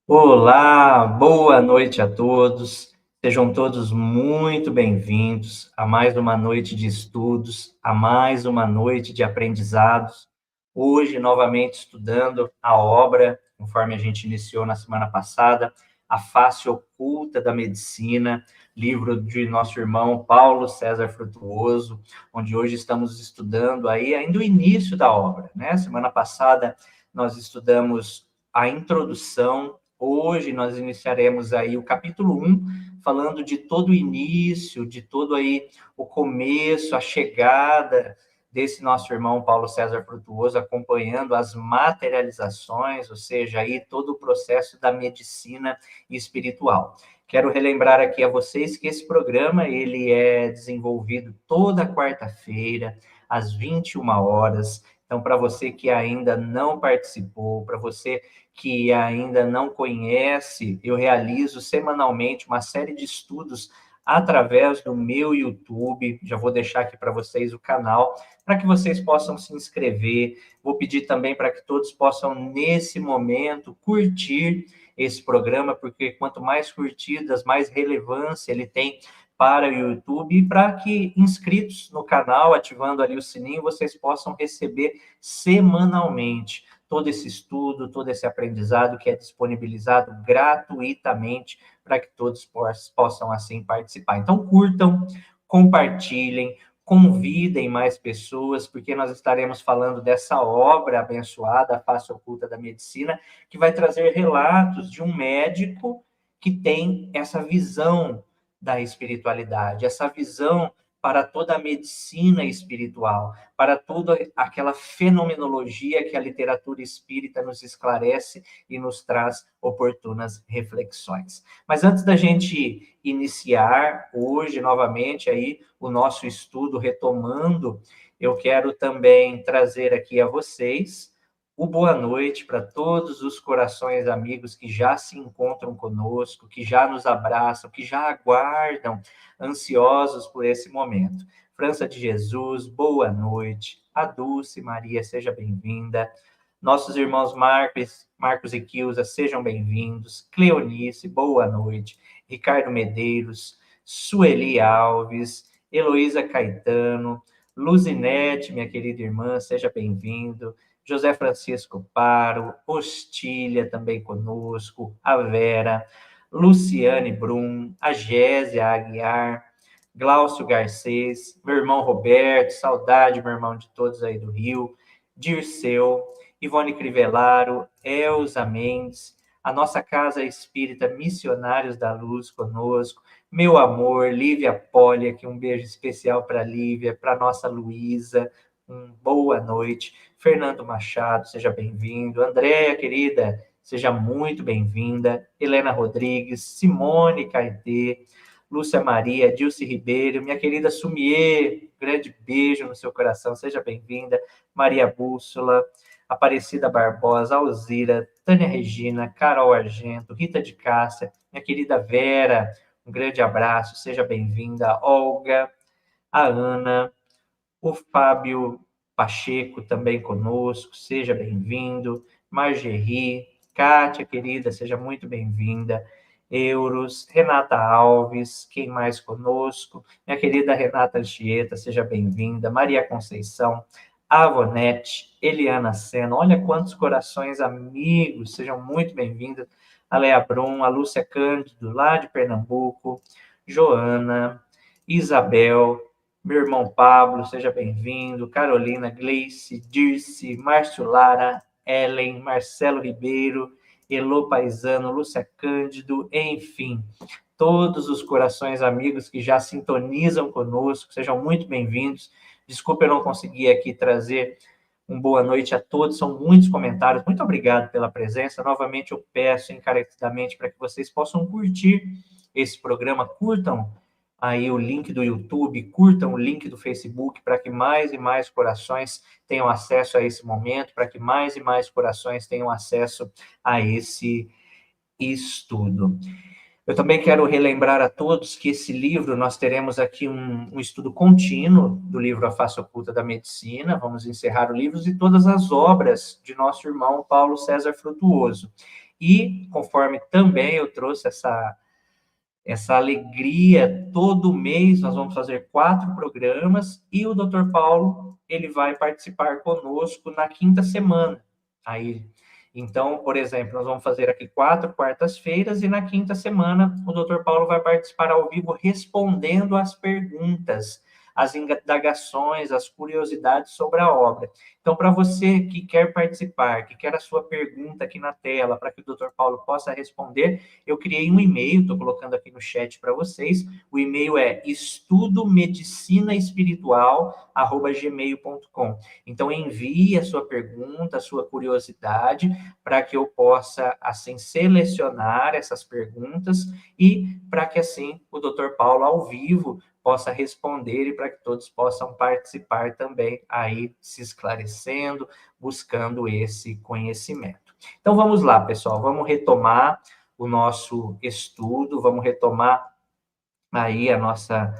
Olá, boa noite a todos. Sejam todos muito bem-vindos a mais uma noite de estudos, a mais uma noite de aprendizados. Hoje, novamente, estudando a obra, conforme a gente iniciou na semana passada, A Face Oculta da Medicina, livro de nosso irmão Paulo César Frutuoso, onde hoje estamos estudando aí ainda o início da obra, né? Semana passada nós estudamos a introdução. Hoje nós iniciaremos aí o capítulo 1, falando de todo o início, de todo aí o começo, a chegada desse nosso irmão Paulo César Frutuoso, acompanhando as materializações, ou seja, aí todo o processo da medicina espiritual. Quero relembrar aqui a vocês que esse programa ele é desenvolvido toda quarta-feira, às 21 horas. Então, para você que ainda não participou, para você que ainda não conhece, eu realizo semanalmente uma série de estudos através do meu YouTube. Já vou deixar aqui para vocês o canal, para que vocês possam se inscrever. Vou pedir também para que todos possam, nesse momento, curtir esse programa, porque quanto mais curtidas, mais relevância ele tem para o YouTube, e para que inscritos no canal, ativando ali o sininho, vocês possam receber semanalmente todo esse estudo, todo esse aprendizado que é disponibilizado gratuitamente para que todos possam assim participar. Então, curtam, compartilhem, convidem mais pessoas, porque nós estaremos falando dessa obra abençoada, A Face Oculta da Medicina, que vai trazer relatos de um médico que tem essa visão da espiritualidade, essa visão para toda a medicina espiritual, para toda aquela fenomenologia que a literatura espírita nos esclarece e nos traz oportunas reflexões. Mas antes da gente iniciar hoje novamente aí o nosso estudo retomando, eu quero também trazer aqui a vocês o boa noite para todos os corações amigos que já se encontram conosco, que já nos abraçam, que já aguardam ansiosos por esse momento. França de Jesus, boa noite. A Dulce Maria, seja bem-vinda. Nossos irmãos Marcos e Quilza, sejam bem-vindos. Cleonice, boa noite. Ricardo Medeiros, Sueli Alves, Heloísa Caetano, Luzinete, minha querida irmã, seja bem-vindo. José Francisco Paro, Ostília também conosco, a Vera, Luciane Brum, a Gésia Aguiar, Glaucio Garcês, meu irmão Roberto, saudade, meu irmão de todos aí do Rio, Dirceu, Ivone Crivellaro, Elza Mendes, a nossa Casa Espírita Missionários da Luz conosco, meu amor, Lívia Poli, aqui um beijo especial para Lívia, para nossa Luísa, boa noite. Fernando Machado, seja bem-vindo. Andréia, querida, seja muito bem-vinda. Helena Rodrigues, Simone Caetê, Lúcia Maria, Dilce Ribeiro, minha querida Sumier, grande beijo no seu coração, seja bem-vinda. Maria Bússola, Aparecida Barbosa, Alzira, Tânia Regina, Carol Argento, Rita de Cássia, minha querida Vera, um grande abraço, seja bem-vinda. Olga, a Ana, o Fábio Pacheco também conosco, seja bem-vindo. Margerie, Kátia, querida, seja muito bem-vinda. Euros, Renata Alves, quem mais conosco? Minha querida Renata Anchieta, seja bem-vinda. Maria Conceição, Avonete, Eliana Sena, olha quantos corações amigos, sejam muito bem-vindos. A Lea Brum, a Lúcia Cândido, lá de Pernambuco, Joana, Isabel, meu irmão Pablo, seja bem-vindo. Carolina, Gleice, Dirce, Márcio Lara, Ellen, Marcelo Ribeiro, Elô Paisano, Lúcia Cândido, enfim, todos os corações amigos que já sintonizam conosco, sejam muito bem-vindos. Desculpa eu não conseguir aqui trazer uma boa noite a todos, são muitos comentários. Muito obrigado pela presença. Novamente eu peço encarecidamente para que vocês possam curtir esse programa, curtam aí o link do YouTube, curtam o link do Facebook, para que mais e mais corações tenham acesso a esse momento, para que mais e mais corações tenham acesso a esse estudo. Eu também quero relembrar a todos que esse livro, nós teremos aqui um estudo contínuo do livro A Face Oculta da Medicina, vamos encerrar o livro e todas as obras de nosso irmão Paulo César Frutuoso. E, conforme também eu trouxe essa alegria, todo mês nós vamos fazer 4 programas, e o Dr. Paulo, ele vai participar conosco na quinta semana. Aí, então, por exemplo, nós vamos fazer aqui 4 quartas-feiras, e na quinta semana o Dr. Paulo vai participar ao vivo respondendo às perguntas, as indagações, as curiosidades sobre a obra. Então, para você que quer participar, que quer a sua pergunta aqui na tela, para que o Dr. Paulo possa responder, eu criei um e-mail, estou colocando aqui no chat para vocês. O e-mail é estudomedicinaespiritual@gmail.com. Então, envie a sua pergunta, a sua curiosidade, para que eu possa, assim, selecionar essas perguntas e para que, assim, o Dr. Paulo, ao vivo, possa responder e para que todos possam participar também, aí se esclarecendo, buscando esse conhecimento. Então, vamos lá, pessoal, vamos retomar o nosso estudo, vamos retomar aí a nossa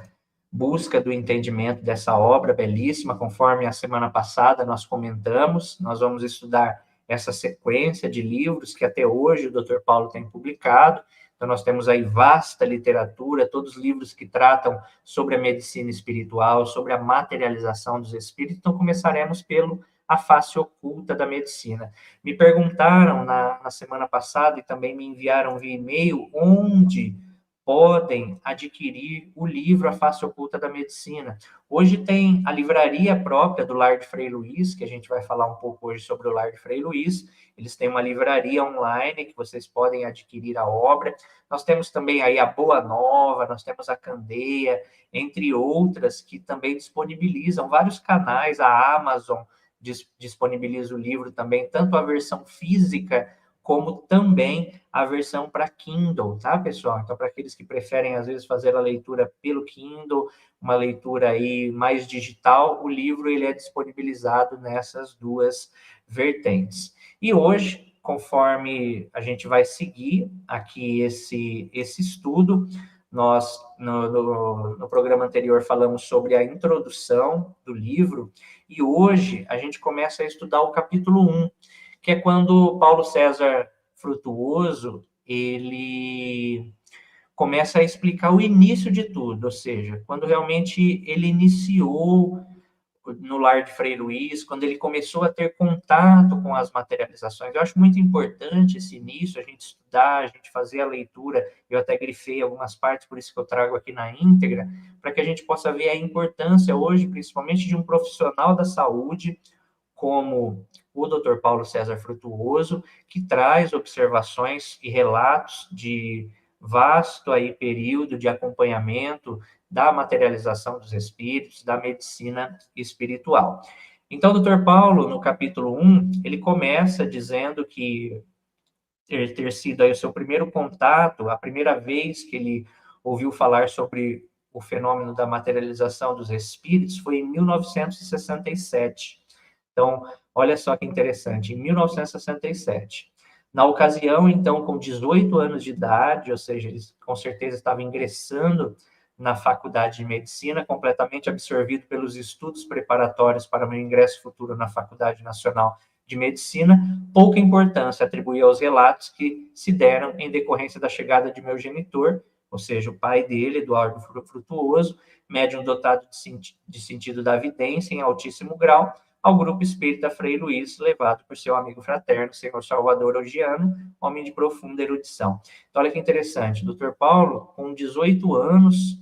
busca do entendimento dessa obra belíssima, conforme a semana passada nós comentamos. Nós vamos estudar essa sequência de livros que até hoje o Dr. Paulo tem publicado. Então, nós temos aí vasta literatura, todos os livros que tratam sobre a medicina espiritual, sobre a materialização dos espíritos. Então, começaremos pelo A Face Oculta da Medicina. Me perguntaram na semana passada e também me enviaram via e-mail onde podem adquirir o livro A Face Oculta da Medicina. Hoje tem a livraria própria do Lar de Frei Luiz, que a gente vai falar um pouco hoje sobre o Lar de Frei Luiz. Eles têm uma livraria online que vocês podem adquirir a obra. Nós temos também aí a Boa Nova, nós temos a Candeia, entre outras, que também disponibilizam vários canais. A Amazon disponibiliza o livro também, tanto a versão física como também a versão para Kindle, tá, pessoal? Então, para aqueles que preferem, às vezes, fazer a leitura pelo Kindle, uma leitura aí mais digital, o livro ele é disponibilizado nessas duas vertentes. E hoje, conforme a gente vai seguir aqui esse estudo, nós, no programa anterior, falamos sobre a introdução do livro, e hoje a gente começa a estudar o capítulo 1, que é quando Paulo César Frutuoso, ele começa a explicar o início de tudo, ou seja, quando realmente ele iniciou no Lar de Frei Luiz, quando ele começou a ter contato com as materializações. Eu acho muito importante esse início, a gente estudar, a gente fazer a leitura, eu até grifei algumas partes, por isso que eu trago aqui na íntegra, para que a gente possa ver a importância hoje, principalmente de um profissional da saúde, como o Dr. Paulo César Frutuoso, que traz observações e relatos de vasto aí período de acompanhamento da materialização dos espíritos, da medicina espiritual. Então, o Dr. Paulo, no capítulo 1, ele começa dizendo que ter sido aí o seu primeiro contato, a primeira vez que ele ouviu falar sobre o fenômeno da materialização dos espíritos foi em 1967. Então, olha só que interessante, em 1967. Na ocasião, então, com 18 anos de idade, ou seja, ele com certeza estava ingressando na faculdade de medicina, completamente absorvido pelos estudos preparatórios para o meu ingresso futuro na Faculdade Nacional de Medicina, pouca importância atribuía aos relatos que se deram em decorrência da chegada de meu genitor, ou seja, o pai dele, Eduardo Frutuoso, médium dotado de sentido da vidência em altíssimo grau, ao grupo espírita Frei Luiz, levado por seu amigo fraterno, senhor Salvador Ogiano, homem de profunda erudição. Então, olha que interessante, o Dr. Paulo, com 18 anos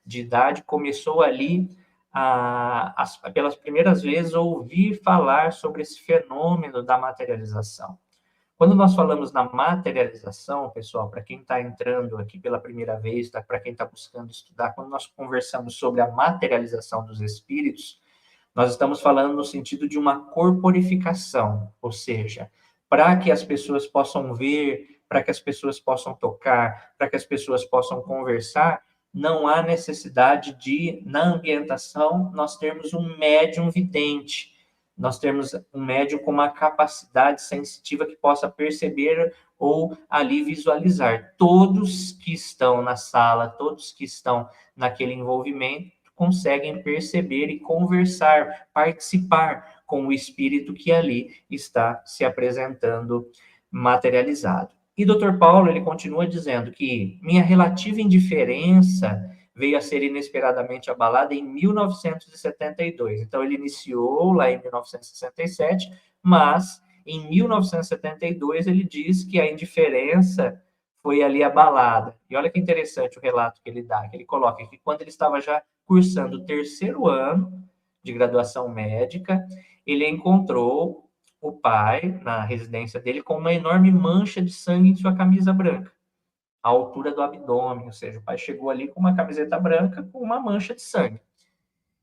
de idade, começou ali pelas primeiras vezes, ouvir falar sobre esse fenômeno da materialização. Quando nós falamos na materialização, pessoal, para quem está entrando aqui pela primeira vez, tá? Para quem está buscando estudar, quando nós conversamos sobre a materialização dos espíritos, nós estamos falando no sentido de uma corporificação, ou seja, para que as pessoas possam ver, para que as pessoas possam tocar, para que as pessoas possam conversar, não há necessidade de, na ambientação, nós termos um médium vidente, nós temos um médium com uma capacidade sensitiva que possa perceber ou ali visualizar. Todos que estão na sala, todos que estão naquele envolvimento, conseguem perceber e conversar, participar com o espírito que ali está se apresentando materializado. E Dr. Paulo, ele continua dizendo que minha relativa indiferença veio a ser inesperadamente abalada em 1972. Então, ele iniciou lá em 1967, mas em 1972 ele diz que a indiferença foi ali abalada. E olha que interessante o relato que ele dá, que ele coloca que quando ele estava já cursando o terceiro ano de graduação médica, ele encontrou o pai, na residência dele, com uma enorme mancha de sangue em sua camisa branca, à altura do abdômen, ou seja, o pai chegou ali com uma camiseta branca com uma mancha de sangue.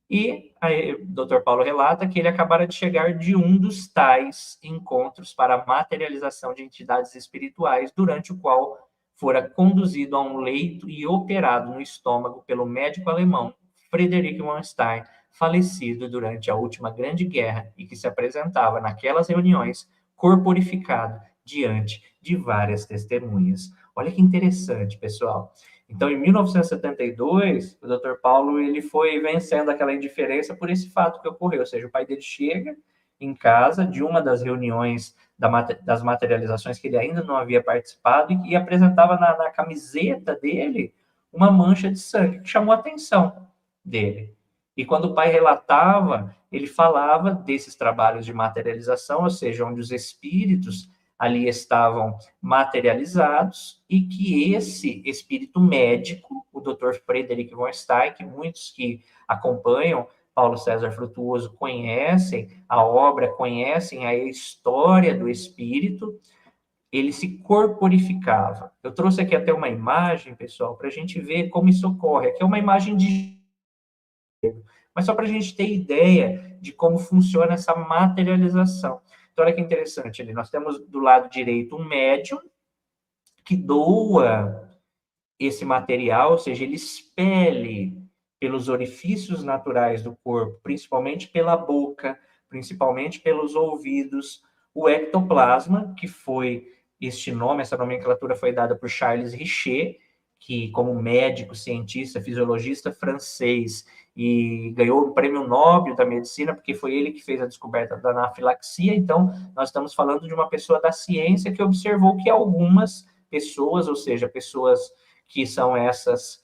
E aí, o Dr. Paulo relata que ele acabara de chegar de um dos tais encontros para a materialização de entidades espirituais, durante o qual fora conduzido a um leito e operado no estômago pelo médico alemão Friedrich von Stein, falecido durante a última Grande Guerra e que se apresentava naquelas reuniões corporificado diante de várias testemunhas. Olha que interessante, pessoal. Então, em 1972, o Dr. Paulo ele foi vencendo aquela indiferença por esse fato que ocorreu, ou seja, o pai dele chega em casa de uma das reuniões das materializações que ele ainda não havia participado e apresentava na camiseta dele uma mancha de sangue que chamou a atenção dele. E quando o pai relatava, ele falava desses trabalhos de materialização, ou seja, onde os espíritos ali estavam materializados e que esse espírito médico, o Dr. Friedrich von Stein, que muitos que acompanham Paulo César Frutuoso conhecem a obra, conhecem a história do espírito, ele se corporificava. Eu trouxe aqui até uma imagem, pessoal, para a gente ver como isso ocorre. Aqui é uma imagem de... Mas só para a gente ter ideia de como funciona essa materialização. Então, olha que interessante ali. Nós temos do lado direito um médium que doa esse material, ou seja, ele expele pelos orifícios naturais do corpo, principalmente pela boca, principalmente pelos ouvidos, o ectoplasma, que foi este nome, essa nomenclatura foi dada por Charles Richet, que como médico, cientista, fisiologista francês, e ganhou o prêmio Nobel da medicina, porque foi ele que fez a descoberta da anafilaxia. Então, nós estamos falando de uma pessoa da ciência que observou que algumas pessoas, ou seja, pessoas que são essas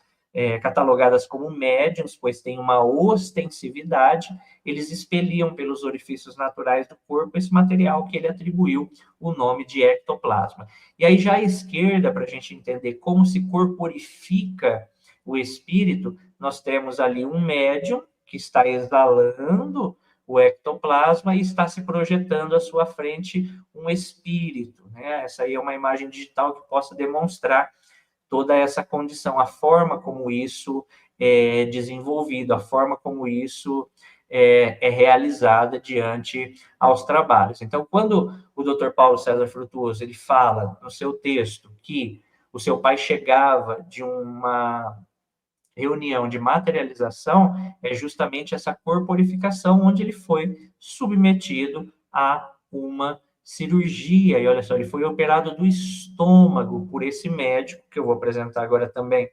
catalogadas como médiums, pois têm uma ostensividade, eles expeliam pelos orifícios naturais do corpo esse material que ele atribuiu o nome de ectoplasma. E aí já à esquerda, para a gente entender como se corporifica o espírito, nós temos ali um médium que está exalando o ectoplasma e está se projetando à sua frente um espírito, né? Essa aí é uma imagem digital que possa demonstrar toda essa condição, a forma como isso é desenvolvido, a forma como isso é realizada diante aos trabalhos. Então, quando o Dr. Paulo César Frutuoso ele fala no seu texto que o seu pai chegava de uma reunião de materialização, é justamente essa corporificação onde ele foi submetido a uma cirurgia. E olha só, ele foi operado do estômago por esse médico, que eu vou apresentar agora também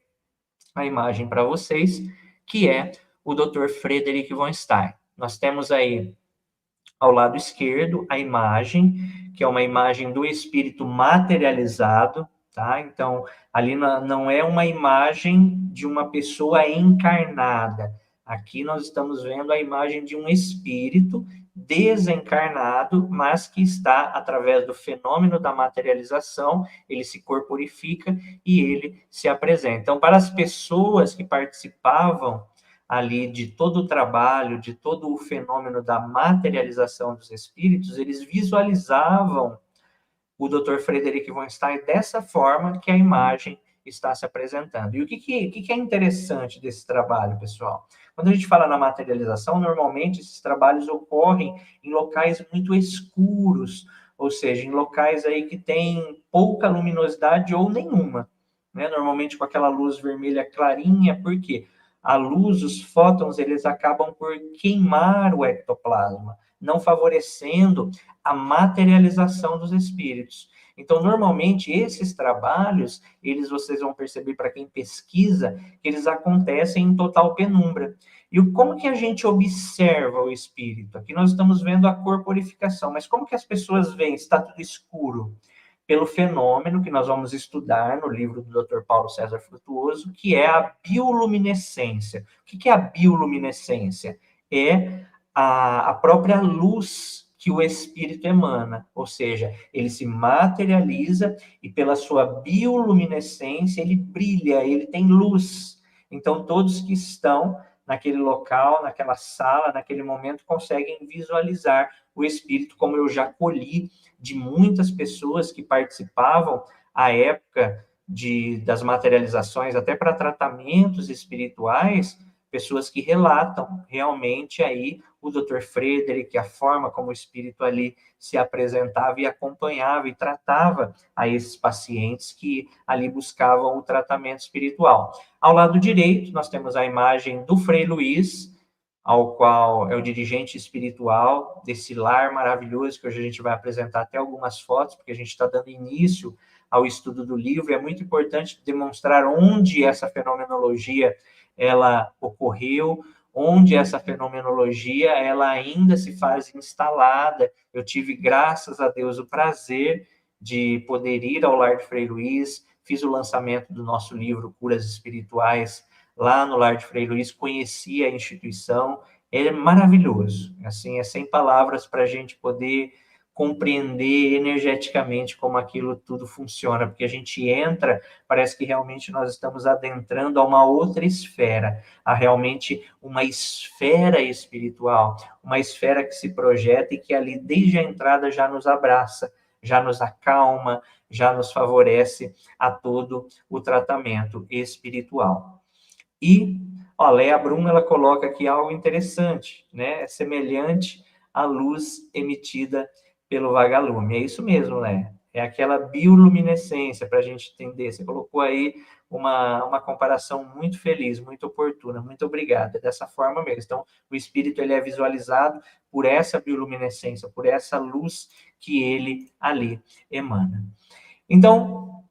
a imagem para vocês, que é o Dr. Friedrich von Stein. Nós temos aí ao lado esquerdo a imagem, que é uma imagem do espírito materializado, tá? Então, ali não é uma imagem de uma pessoa encarnada. Aqui nós estamos vendo a imagem de um espírito desencarnado, mas que está, através do fenômeno da materialização, ele se corporifica e ele se apresenta. Então, para as pessoas que participavam ali de todo o trabalho, de todo o fenômeno da materialização dos espíritos, eles visualizavam o Dr. Friedrich von Stein dessa forma que a imagem está se apresentando. E o que é interessante desse trabalho, pessoal? Quando a gente fala na materialização, normalmente esses trabalhos ocorrem em locais muito escuros, ou seja, em locais aí que tem pouca luminosidade ou nenhuma, né? Normalmente com aquela luz vermelha clarinha, por quê? A luz, os fótons, eles acabam por queimar o ectoplasma, não favorecendo a materialização dos espíritos. Então, normalmente, esses trabalhos, vocês vão perceber para quem pesquisa, que eles acontecem em total penumbra. E como que a gente observa o espírito? Aqui nós estamos vendo a corporificação, mas como que as pessoas veem? Está tudo escuro. pelo fenômeno que nós vamos estudar no livro do Dr. Paulo César Frutuoso, que é a bioluminescência. O que é a bioluminescência? É a própria luz que o espírito emana, ou seja, ele se materializa e pela sua bioluminescência ele brilha, ele tem luz. Então todos que estão naquele local, naquela sala, naquele momento, conseguem visualizar o espírito, como eu já colhi de muitas pessoas que participavam à época das materializações, até para tratamentos espirituais, pessoas que relatam realmente aí o Dr. Frederick, a forma como o espírito ali se apresentava e acompanhava e tratava a esses pacientes que ali buscavam o tratamento espiritual. Ao lado direito, nós temos a imagem do Frei Luiz, ao qual é o dirigente espiritual desse lar maravilhoso, que hoje a gente vai apresentar até algumas fotos, porque a gente está dando início ao estudo do livro, e é muito importante demonstrar onde essa fenomenologia ela ocorreu, onde essa fenomenologia ela ainda se faz instalada. Eu tive, graças a Deus, o prazer de poder ir ao Lar de Frei Luiz, fiz o lançamento do nosso livro Curas Espirituais lá no Lar de Frei Luiz, conheci a instituição, ele é maravilhoso, assim, é sem palavras para a gente poder compreender energeticamente como aquilo tudo funciona, porque a gente entra, parece que realmente nós estamos adentrando a uma outra esfera, a realmente uma esfera espiritual, uma esfera que se projeta e que ali, desde a entrada, já nos abraça, já nos acalma, já nos favorece a todo o tratamento espiritual. E a Léa Brum, ela coloca aqui algo interessante, né? Semelhante à luz emitida pelo vagalume. É isso mesmo, Léa. É aquela bioluminescência, para a gente entender. Você colocou aí uma comparação muito feliz, muito oportuna. Muito obrigada. Dessa forma mesmo. Então, o espírito ele é visualizado por essa bioluminescência, por essa luz que ele ali emana. Então,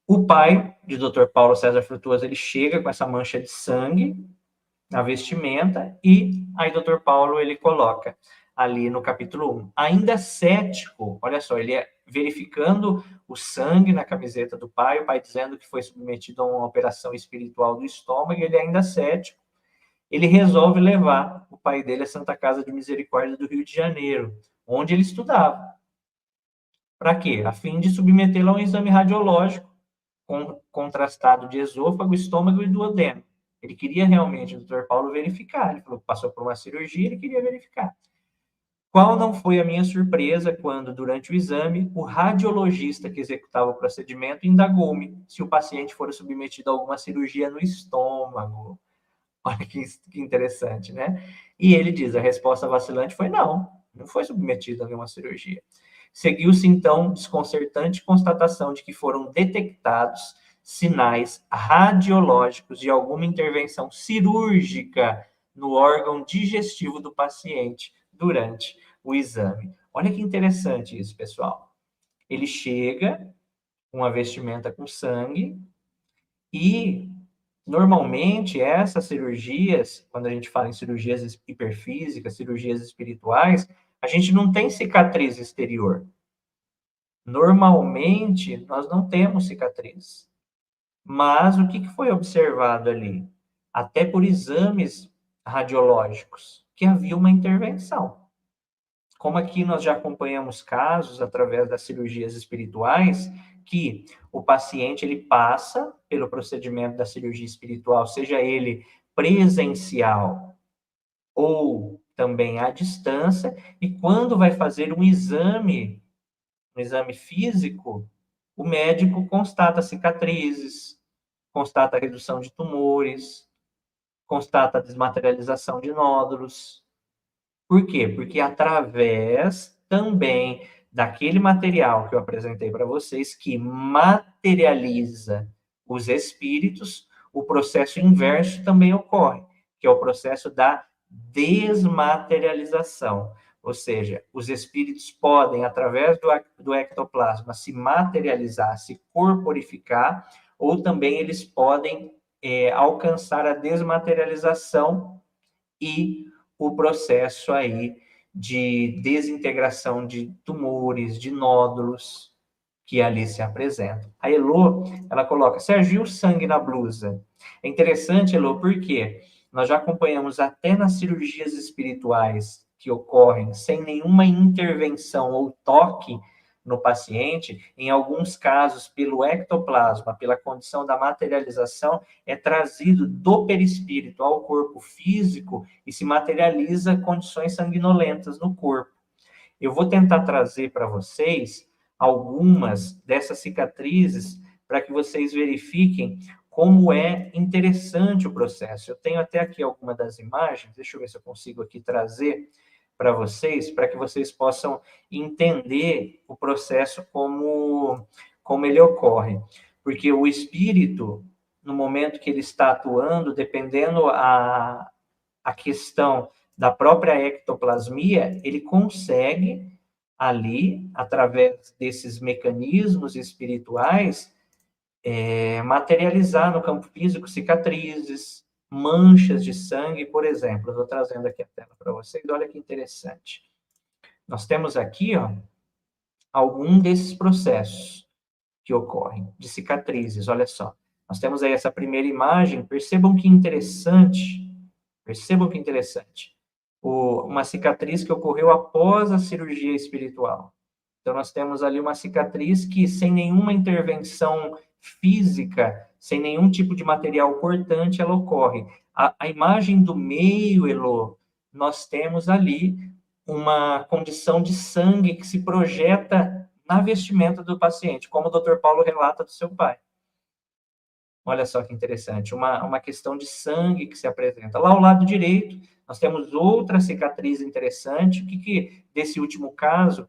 o pai de Dr. Paulo César Frutuoso, ele chega com essa mancha de sangue na vestimenta e aí Dr. Paulo ele coloca ali no capítulo 1. Ainda cético, olha só, ele é verificando o sangue na camiseta do pai, o pai dizendo que foi submetido a uma operação espiritual do estômago, e ele ainda cético, ele resolve levar o pai dele à Santa Casa de Misericórdia do Rio de Janeiro, onde ele estudava. Para quê? A fim de submetê-lo a um exame radiológico contrastado de esôfago, estômago e duodeno. Ele queria realmente, o Dr. Paulo, verificar. Ele falou que passou por uma cirurgia, ele queria verificar. Qual não foi a minha surpresa quando, durante o exame, o radiologista que executava o procedimento indagou-me se o paciente fora submetido a alguma cirurgia no estômago. Olha que interessante, né? E ele diz, a resposta vacilante foi não foi submetido a nenhuma cirurgia. Seguiu-se, então, desconcertante constatação de que foram detectados sinais radiológicos de alguma intervenção cirúrgica no órgão digestivo do paciente durante o exame. Olha que interessante isso, pessoal. Ele chega com a vestimenta com sangue e, normalmente, essas cirurgias, quando a gente fala em cirurgias hiperfísicas, cirurgias espirituais, a gente não tem cicatriz exterior. Normalmente, nós não temos cicatriz. Mas o que foi observado ali? Até por exames radiológicos, que havia uma intervenção. Como aqui nós já acompanhamos casos através das cirurgias espirituais, que o paciente ele passa pelo procedimento da cirurgia espiritual, seja ele presencial ou também à distância, e quando vai fazer um exame físico, o médico constata cicatrizes, constata a redução de tumores, constata a desmaterialização de nódulos. Por quê? Porque através também daquele material que eu apresentei para vocês, que materializa os espíritos, o processo inverso também ocorre, que é o processo da desmaterialização. Ou seja, os espíritos podem, através do ectoplasma, se materializar, se corporificar, ou também eles podem alcançar a desmaterialização e o processo aí de desintegração de tumores, de nódulos, que ali se apresentam. A Elô, ela coloca, Serginho, sangue na blusa. É interessante, Elô, porque nós já acompanhamos até nas cirurgias espirituais que ocorrem sem nenhuma intervenção ou toque no paciente, em alguns casos, pelo ectoplasma, pela condição da materialização, é trazido do perispírito ao corpo físico e se materializa condições sanguinolentas no corpo. Eu vou tentar trazer para vocês algumas dessas cicatrizes para que vocês verifiquem como é interessante o processo. Eu tenho até aqui alguma das imagens, deixa eu ver se eu consigo aqui trazer para que vocês possam entender o processo como ele ocorre. Porque o espírito, no momento que ele está atuando, dependendo a questão da própria ectoplasmia, ele consegue ali, através desses mecanismos espirituais, materializar no campo físico cicatrizes, manchas de sangue, por exemplo. Estou trazendo aqui a tela para vocês, olha que interessante. Nós temos aqui, ó, algum desses processos que ocorrem, de cicatrizes, olha só. Nós temos aí essa primeira imagem, percebam que interessante, uma cicatriz que ocorreu após a cirurgia espiritual. Então, nós temos ali uma cicatriz que, sem nenhuma intervenção física, sem nenhum tipo de material cortante, ela ocorre. A imagem do meio, Elô, nós temos ali uma condição de sangue que se projeta na vestimenta do paciente, como o Dr. Paulo relata do seu pai. Olha só que interessante, uma questão de sangue que se apresenta. Lá ao lado direito, nós temos outra cicatriz interessante, que desse último caso,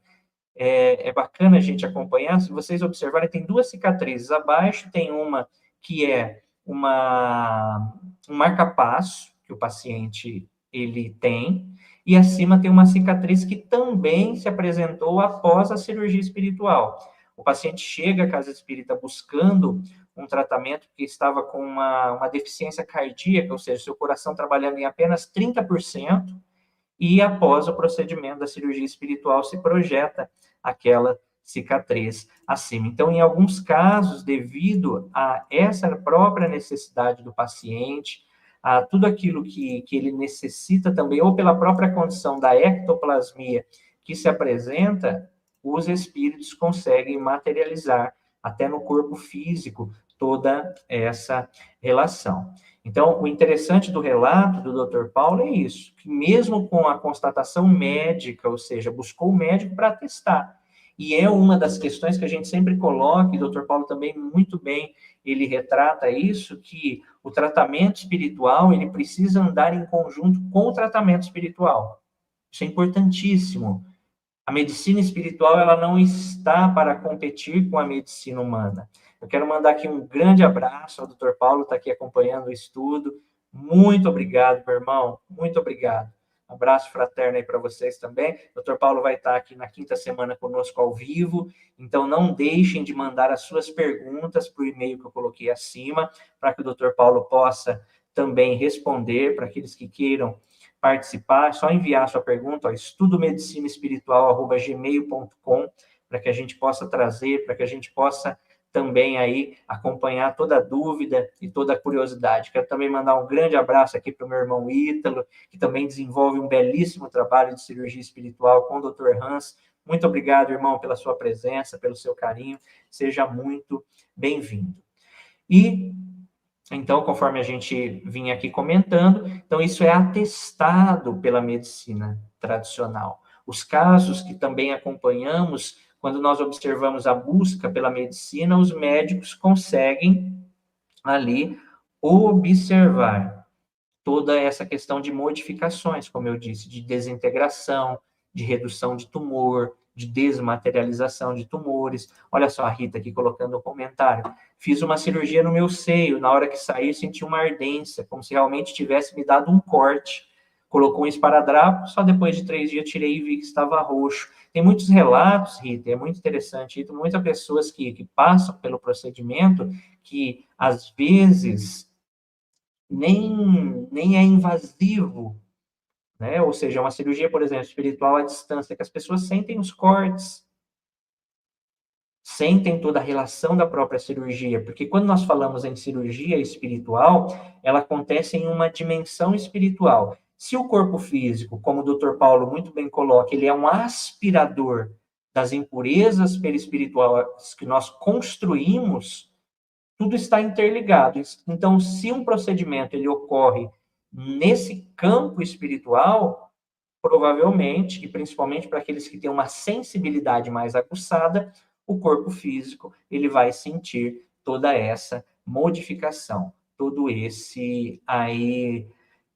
é bacana a gente acompanhar. Se vocês observarem, tem duas cicatrizes. Abaixo tem uma que é um marca-passo que o paciente ele tem, e acima tem uma cicatriz que também se apresentou após a cirurgia espiritual. O paciente chega à casa espírita buscando um tratamento que estava com uma deficiência cardíaca, ou seja, seu coração trabalhando em apenas 30%, e após o procedimento da cirurgia espiritual se projeta aquela cicatriz acima. Então, em alguns casos, devido a essa própria necessidade do paciente, a tudo aquilo que ele necessita também, ou pela própria condição da ectoplasmia que se apresenta, os espíritos conseguem materializar até no corpo físico toda essa relação. Então, o interessante do relato do Dr. Paulo é isso, que mesmo com a constatação médica, ou seja, buscou o médico para testar. E é uma das questões que a gente sempre coloca, e o Dr. Paulo também muito bem, ele retrata isso, que o tratamento espiritual, ele precisa andar em conjunto com o tratamento espiritual. Isso é importantíssimo. A medicina espiritual, ela não está para competir com a medicina humana. Eu quero mandar aqui um grande abraço ao Dr. Paulo, está aqui acompanhando o estudo. Muito obrigado, meu irmão. Muito obrigado. Um abraço fraterno aí para vocês também. O Dr. Paulo vai estar aqui na quinta semana conosco ao vivo, então não deixem de mandar as suas perguntas para o e-mail que eu coloquei acima, para que o Dr. Paulo possa também responder, para aqueles que queiram participar, é só enviar a sua pergunta, estudomedicinaespiritual@gmail.com, para que a gente possa trazer, para que a gente possa também aí acompanhar toda a dúvida e toda a curiosidade. Quero também mandar um grande abraço aqui para o meu irmão Ítalo, que também desenvolve um belíssimo trabalho de cirurgia espiritual com o Dr. Hans. Muito obrigado, irmão, pela sua presença, pelo seu carinho. Seja muito bem-vindo. E então, conforme a gente vinha aqui comentando, então isso é atestado pela medicina tradicional. Os casos que também acompanhamos, quando nós observamos a busca pela medicina, os médicos conseguem ali observar toda essa questão de modificações, como eu disse, de desintegração, de redução de tumor, de desmaterialização de tumores. Olha só a Rita aqui colocando um comentário. Fiz uma cirurgia no meu seio, na hora que saí senti uma ardência, como se realmente tivesse me dado um corte. Colocou um esparadrapo, só depois de 3 dias tirei e vi que estava roxo. Tem muitos relatos, Rita, é muito interessante, Rita, muitas pessoas que passam pelo procedimento, que às vezes nem é invasivo, né? Ou seja, uma cirurgia, por exemplo, espiritual à distância, que as pessoas sentem os cortes, sentem toda a relação da própria cirurgia, porque quando nós falamos em cirurgia espiritual, ela acontece em uma dimensão espiritual. Se o corpo físico, como o Dr. Paulo muito bem coloca, ele é um aspirador das impurezas perispirituais que nós construímos, tudo está interligado. Então, se um procedimento ele ocorre nesse campo espiritual, provavelmente, e principalmente para aqueles que têm uma sensibilidade mais aguçada, o corpo físico ele vai sentir toda essa modificação, todo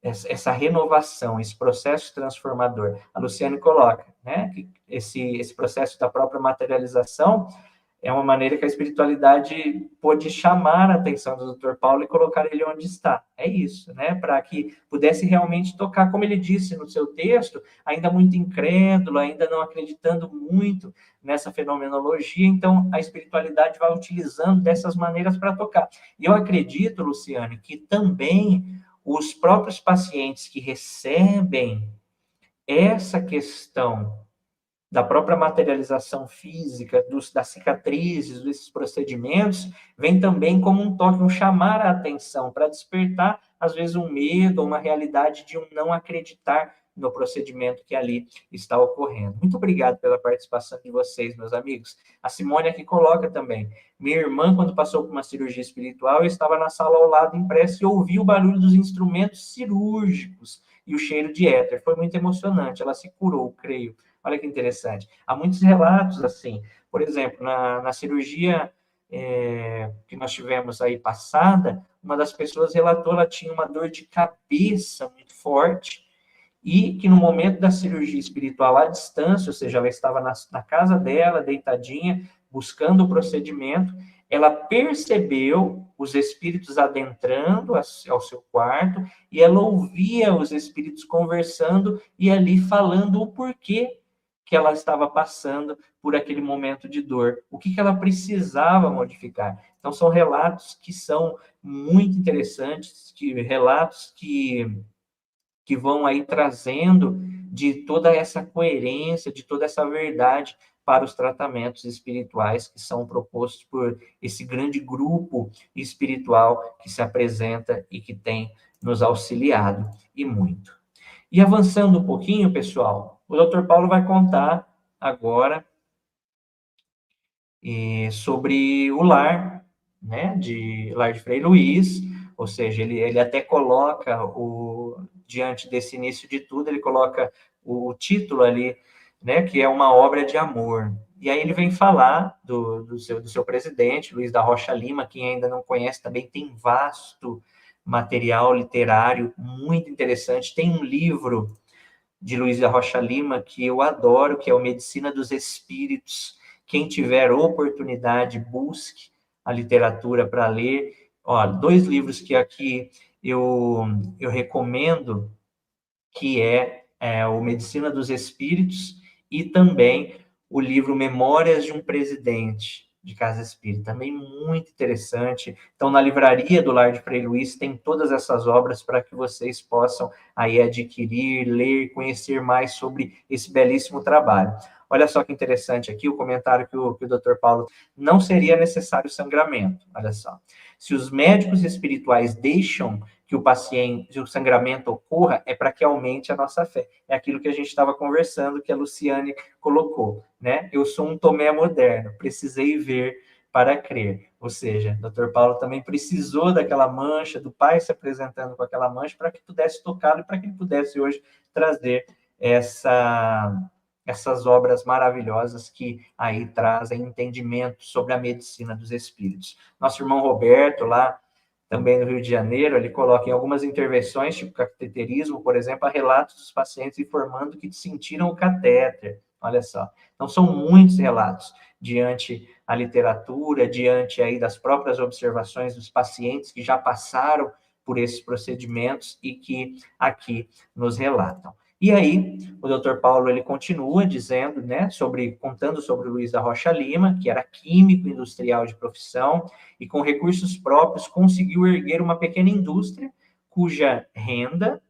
essa renovação, esse processo transformador. A Luciane coloca, né, que esse processo da própria materialização é uma maneira que a espiritualidade pôde chamar a atenção do Dr. Paulo e colocar ele onde está. É isso, né? Para que pudesse realmente tocar, como ele disse no seu texto, ainda muito incrédulo, ainda não acreditando muito nessa fenomenologia, então a espiritualidade vai utilizando dessas maneiras para tocar. E eu acredito, Luciane, que também os próprios pacientes que recebem essa questão da própria materialização física, das cicatrizes, desses procedimentos, vem também como um toque, um chamar a atenção, para despertar, às vezes, um medo, uma realidade de um não acreditar no procedimento que ali está ocorrendo. Muito obrigado pela participação de vocês, meus amigos. A Simone aqui coloca também, minha irmã, quando passou por uma cirurgia espiritual, eu estava na sala ao lado, em prece, e ouvi o barulho dos instrumentos cirúrgicos e o cheiro de éter. Foi muito emocionante, ela se curou, creio. Olha que interessante. Há muitos relatos assim. Por exemplo, na cirurgia que nós tivemos aí passada, uma das pessoas relatou, ela tinha uma dor de cabeça muito forte e que no momento da cirurgia espiritual à distância, ou seja, ela estava na casa dela, deitadinha, buscando o procedimento, ela percebeu os espíritos adentrando ao seu quarto e ela ouvia os espíritos conversando e ali falando o porquê que ela estava passando por aquele momento de dor, o que ela precisava modificar. Então, são relatos que são muito interessantes, relatos que vão aí trazendo de toda essa coerência, de toda essa verdade para os tratamentos espirituais que são propostos por esse grande grupo espiritual que se apresenta e que tem nos auxiliado, e muito. E avançando um pouquinho, pessoal, o Dr. Paulo vai contar agora sobre o lar, né, lar de Frei Luís, ou seja, ele até coloca, diante desse início de tudo, ele coloca o título ali, né, que é uma obra de amor. E aí ele vem falar do seu presidente, Luiz da Rocha Lima. Quem ainda não conhece também tem vasto material literário muito interessante. Tem um livro de Luiz da Rocha Lima que eu adoro, que é o Medicina dos Espíritos. Quem tiver oportunidade, busque a literatura para ler. Ó, 2 livros que aqui eu recomendo, que é o Medicina dos Espíritos e também o livro Memórias de um Presidente de Casa Espírita, também muito interessante. Então, na livraria do Lar de Frei Luís tem todas essas obras para que vocês possam aí adquirir, ler, conhecer mais sobre esse belíssimo trabalho. Olha só que interessante aqui o comentário que o Dr. Paulo, não seria necessário sangramento, olha só. Se os médicos espirituais deixam que o sangramento ocorra, é para que aumente a nossa fé. É aquilo que a gente estava conversando, que a Luciane colocou, né? Eu sou um Tomé moderno, precisei ver para crer. Ou seja, o Dr. Paulo também precisou daquela mancha, do pai se apresentando com aquela mancha, para que pudesse tocá-lo e para que ele pudesse hoje trazer essas obras maravilhosas que aí trazem entendimento sobre a medicina dos espíritos. Nosso irmão Roberto, lá também no Rio de Janeiro, ele coloca em algumas intervenções, tipo cateterismo, por exemplo, há relatos dos pacientes informando que sentiram o catéter. Olha só. Então, são muitos relatos diante a literatura, diante aí das próprias observações dos pacientes que já passaram por esses procedimentos e que aqui nos relatam. E aí, o Dr. Paulo, ele continua dizendo, né, contando sobre o Luiz da Rocha Lima, que era químico industrial de profissão e com recursos próprios conseguiu erguer uma pequena indústria cuja renda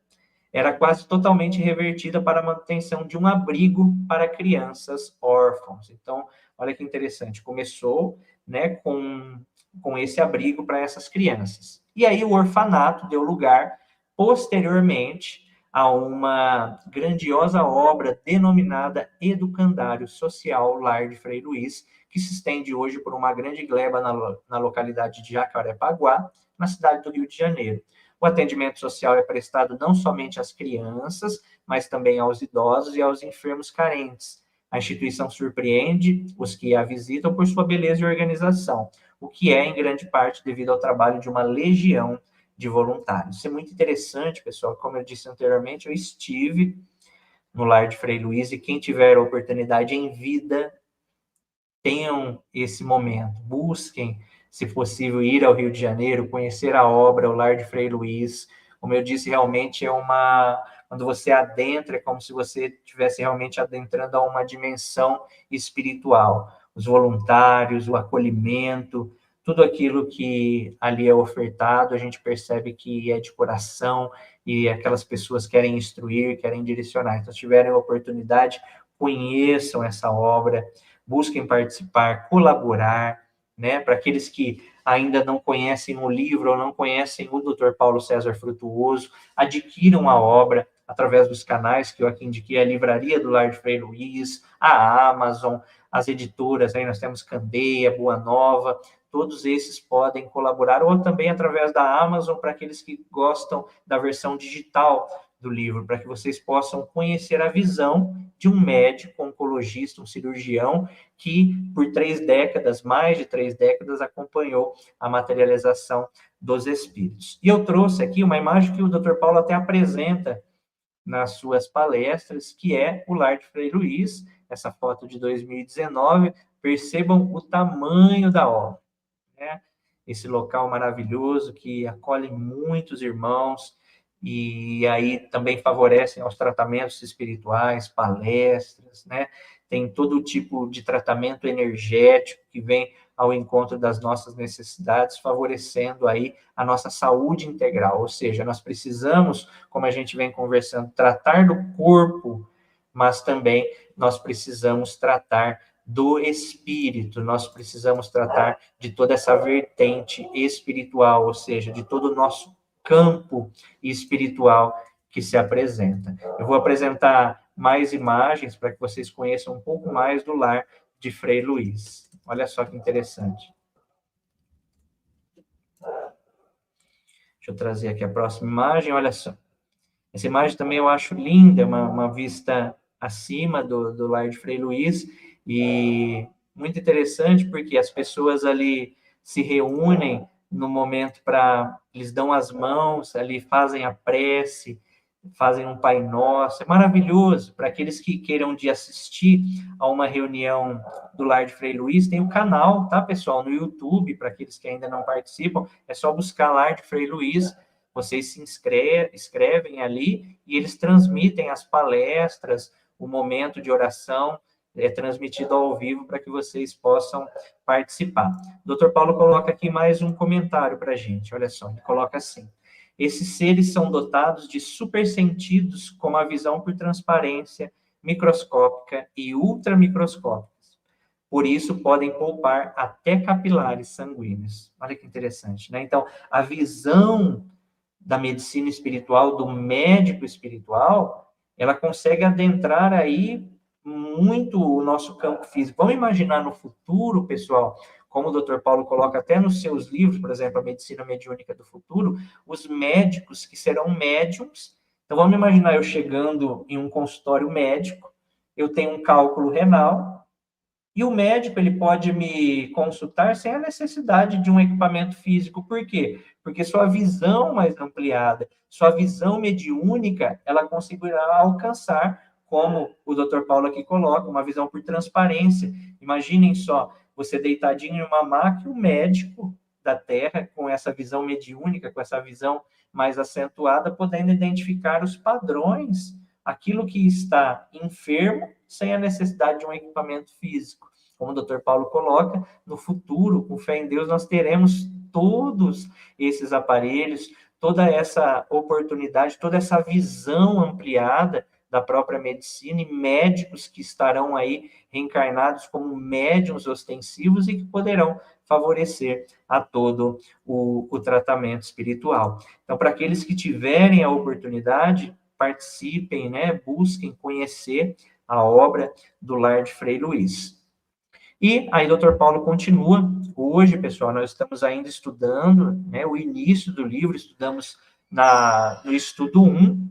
era quase totalmente revertida para a manutenção de um abrigo para crianças órfãos. Então, olha que interessante, começou, né, com esse abrigo para essas crianças. E aí o orfanato deu lugar, posteriormente, a uma grandiosa obra denominada Educandário Social Lar de Frei Luiz, que se estende hoje por uma grande gleba na localidade de Jacarepaguá, na cidade do Rio de Janeiro. O atendimento social é prestado não somente às crianças, mas também aos idosos e aos enfermos carentes. A instituição surpreende os que a visitam por sua beleza e organização, o que é, em grande parte, devido ao trabalho de uma legião de voluntários. Isso é muito interessante, pessoal. Como eu disse anteriormente, eu estive no Lar de Frei Luiz, e quem tiver a oportunidade em vida, tenham esse momento, busquem, se possível, ir ao Rio de Janeiro, conhecer a obra, o Lar de Frei Luiz. Como eu disse, realmente é uma... Quando você adentra, é como se você estivesse realmente adentrando a uma dimensão espiritual. Os voluntários, o acolhimento, tudo aquilo que ali é ofertado, a gente percebe que é de coração, e aquelas pessoas querem instruir, querem direcionar. Então, se tiverem a oportunidade, conheçam essa obra, busquem participar, colaborar, né? Para aqueles que ainda não conhecem o livro ou não conhecem o Dr. Paulo César Frutuoso, adquiram a obra através dos canais que eu aqui indiquei, a Livraria do Lar de Frei Luiz, a Amazon, as editoras, aí nós temos Candeia, Boa Nova, todos esses podem colaborar, ou também através da Amazon, para aqueles que gostam da versão digital do livro, para que vocês possam conhecer a visão de um médico, oncologista, um cirurgião, que por 3 décadas, mais de 3 décadas, acompanhou a materialização dos espíritos. E eu trouxe aqui uma imagem que o Dr. Paulo até apresenta nas suas palestras, que é o Lar de Frei Luiz, essa foto de 2019, percebam o tamanho da obra, né? Esse local maravilhoso que acolhe muitos irmãos, e aí também favorecem aos tratamentos espirituais, palestras, né? Tem todo tipo de tratamento energético que vem ao encontro das nossas necessidades, favorecendo aí a nossa saúde integral. Ou seja, nós precisamos, como a gente vem conversando, tratar do corpo, mas também nós precisamos tratar do espírito, nós precisamos tratar de toda essa vertente espiritual, ou seja, de todo o nosso campo espiritual que se apresenta. Eu vou apresentar mais imagens para que vocês conheçam um pouco mais do Lar de Frei Luiz. Olha só que interessante. Deixa eu trazer aqui a próxima imagem, olha só. Essa imagem também eu acho linda, uma vista acima do Lar de Frei Luiz, e muito interessante porque as pessoas ali se reúnem no momento para... Eles dão as mãos, ali fazem a prece, fazem um Pai Nosso. É maravilhoso. Para aqueles que queiram um dia assistir a uma reunião do Lar de Frei Luiz, tem o canal, tá, pessoal, no YouTube. Para aqueles que ainda não participam, é só buscar Lar de Frei Luiz, vocês se inscrevem ali, e eles transmitem as palestras, o momento de oração é transmitido ao vivo para que vocês possam participar. O Dr. Paulo coloca aqui mais um comentário para a gente, olha só, ele coloca assim: esses seres são dotados de supersentidos, como a visão por transparência microscópica e ultramicroscópica. Por isso, podem poupar até capilares sanguíneos. Olha que interessante, né? Então, a visão da medicina espiritual, do médico espiritual, ela consegue adentrar aí muito o nosso campo físico. Vamos imaginar no futuro, pessoal, como o Dr. Paulo coloca até nos seus livros, por exemplo, a Medicina Mediúnica do Futuro, os médicos que serão médiums. Então, vamos imaginar eu chegando em um consultório médico, eu tenho um cálculo renal, e o médico, ele pode me consultar sem a necessidade de um equipamento físico. Por quê? Porque sua visão mais ampliada, sua visão mediúnica, ela conseguirá alcançar, como o Dr. Paulo aqui coloca, uma visão por transparência. Imaginem só, você deitadinho em uma maca, o médico da Terra, com essa visão mediúnica, com essa visão mais acentuada, podendo identificar os padrões, aquilo que está enfermo, sem a necessidade de um equipamento físico. Como o Dr. Paulo coloca, no futuro, com fé em Deus, nós teremos todos esses aparelhos, toda essa oportunidade, toda essa visão ampliada da própria medicina e médicos que estarão aí reencarnados como médiuns ostensivos e que poderão favorecer a todo o tratamento espiritual. Então, para aqueles que tiverem a oportunidade, participem, né, busquem conhecer a obra do Lar de Frei Luiz. E aí, Dr. Paulo continua. Hoje, pessoal, nós estamos ainda estudando, né, o início do livro, estudamos no estudo 1,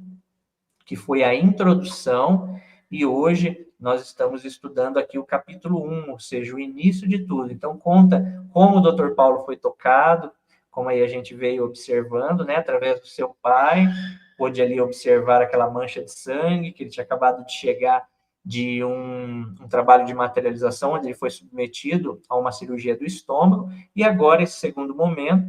que foi a introdução, e hoje nós estamos estudando aqui o capítulo 1, ou seja, o início de tudo. Então, conta como o Dr. Paulo foi tocado, como aí a gente veio observando, né, através do seu pai, pôde ali observar aquela mancha de sangue, que ele tinha acabado de chegar de um trabalho de materialização, onde ele foi submetido a uma cirurgia do estômago, e agora, esse segundo momento,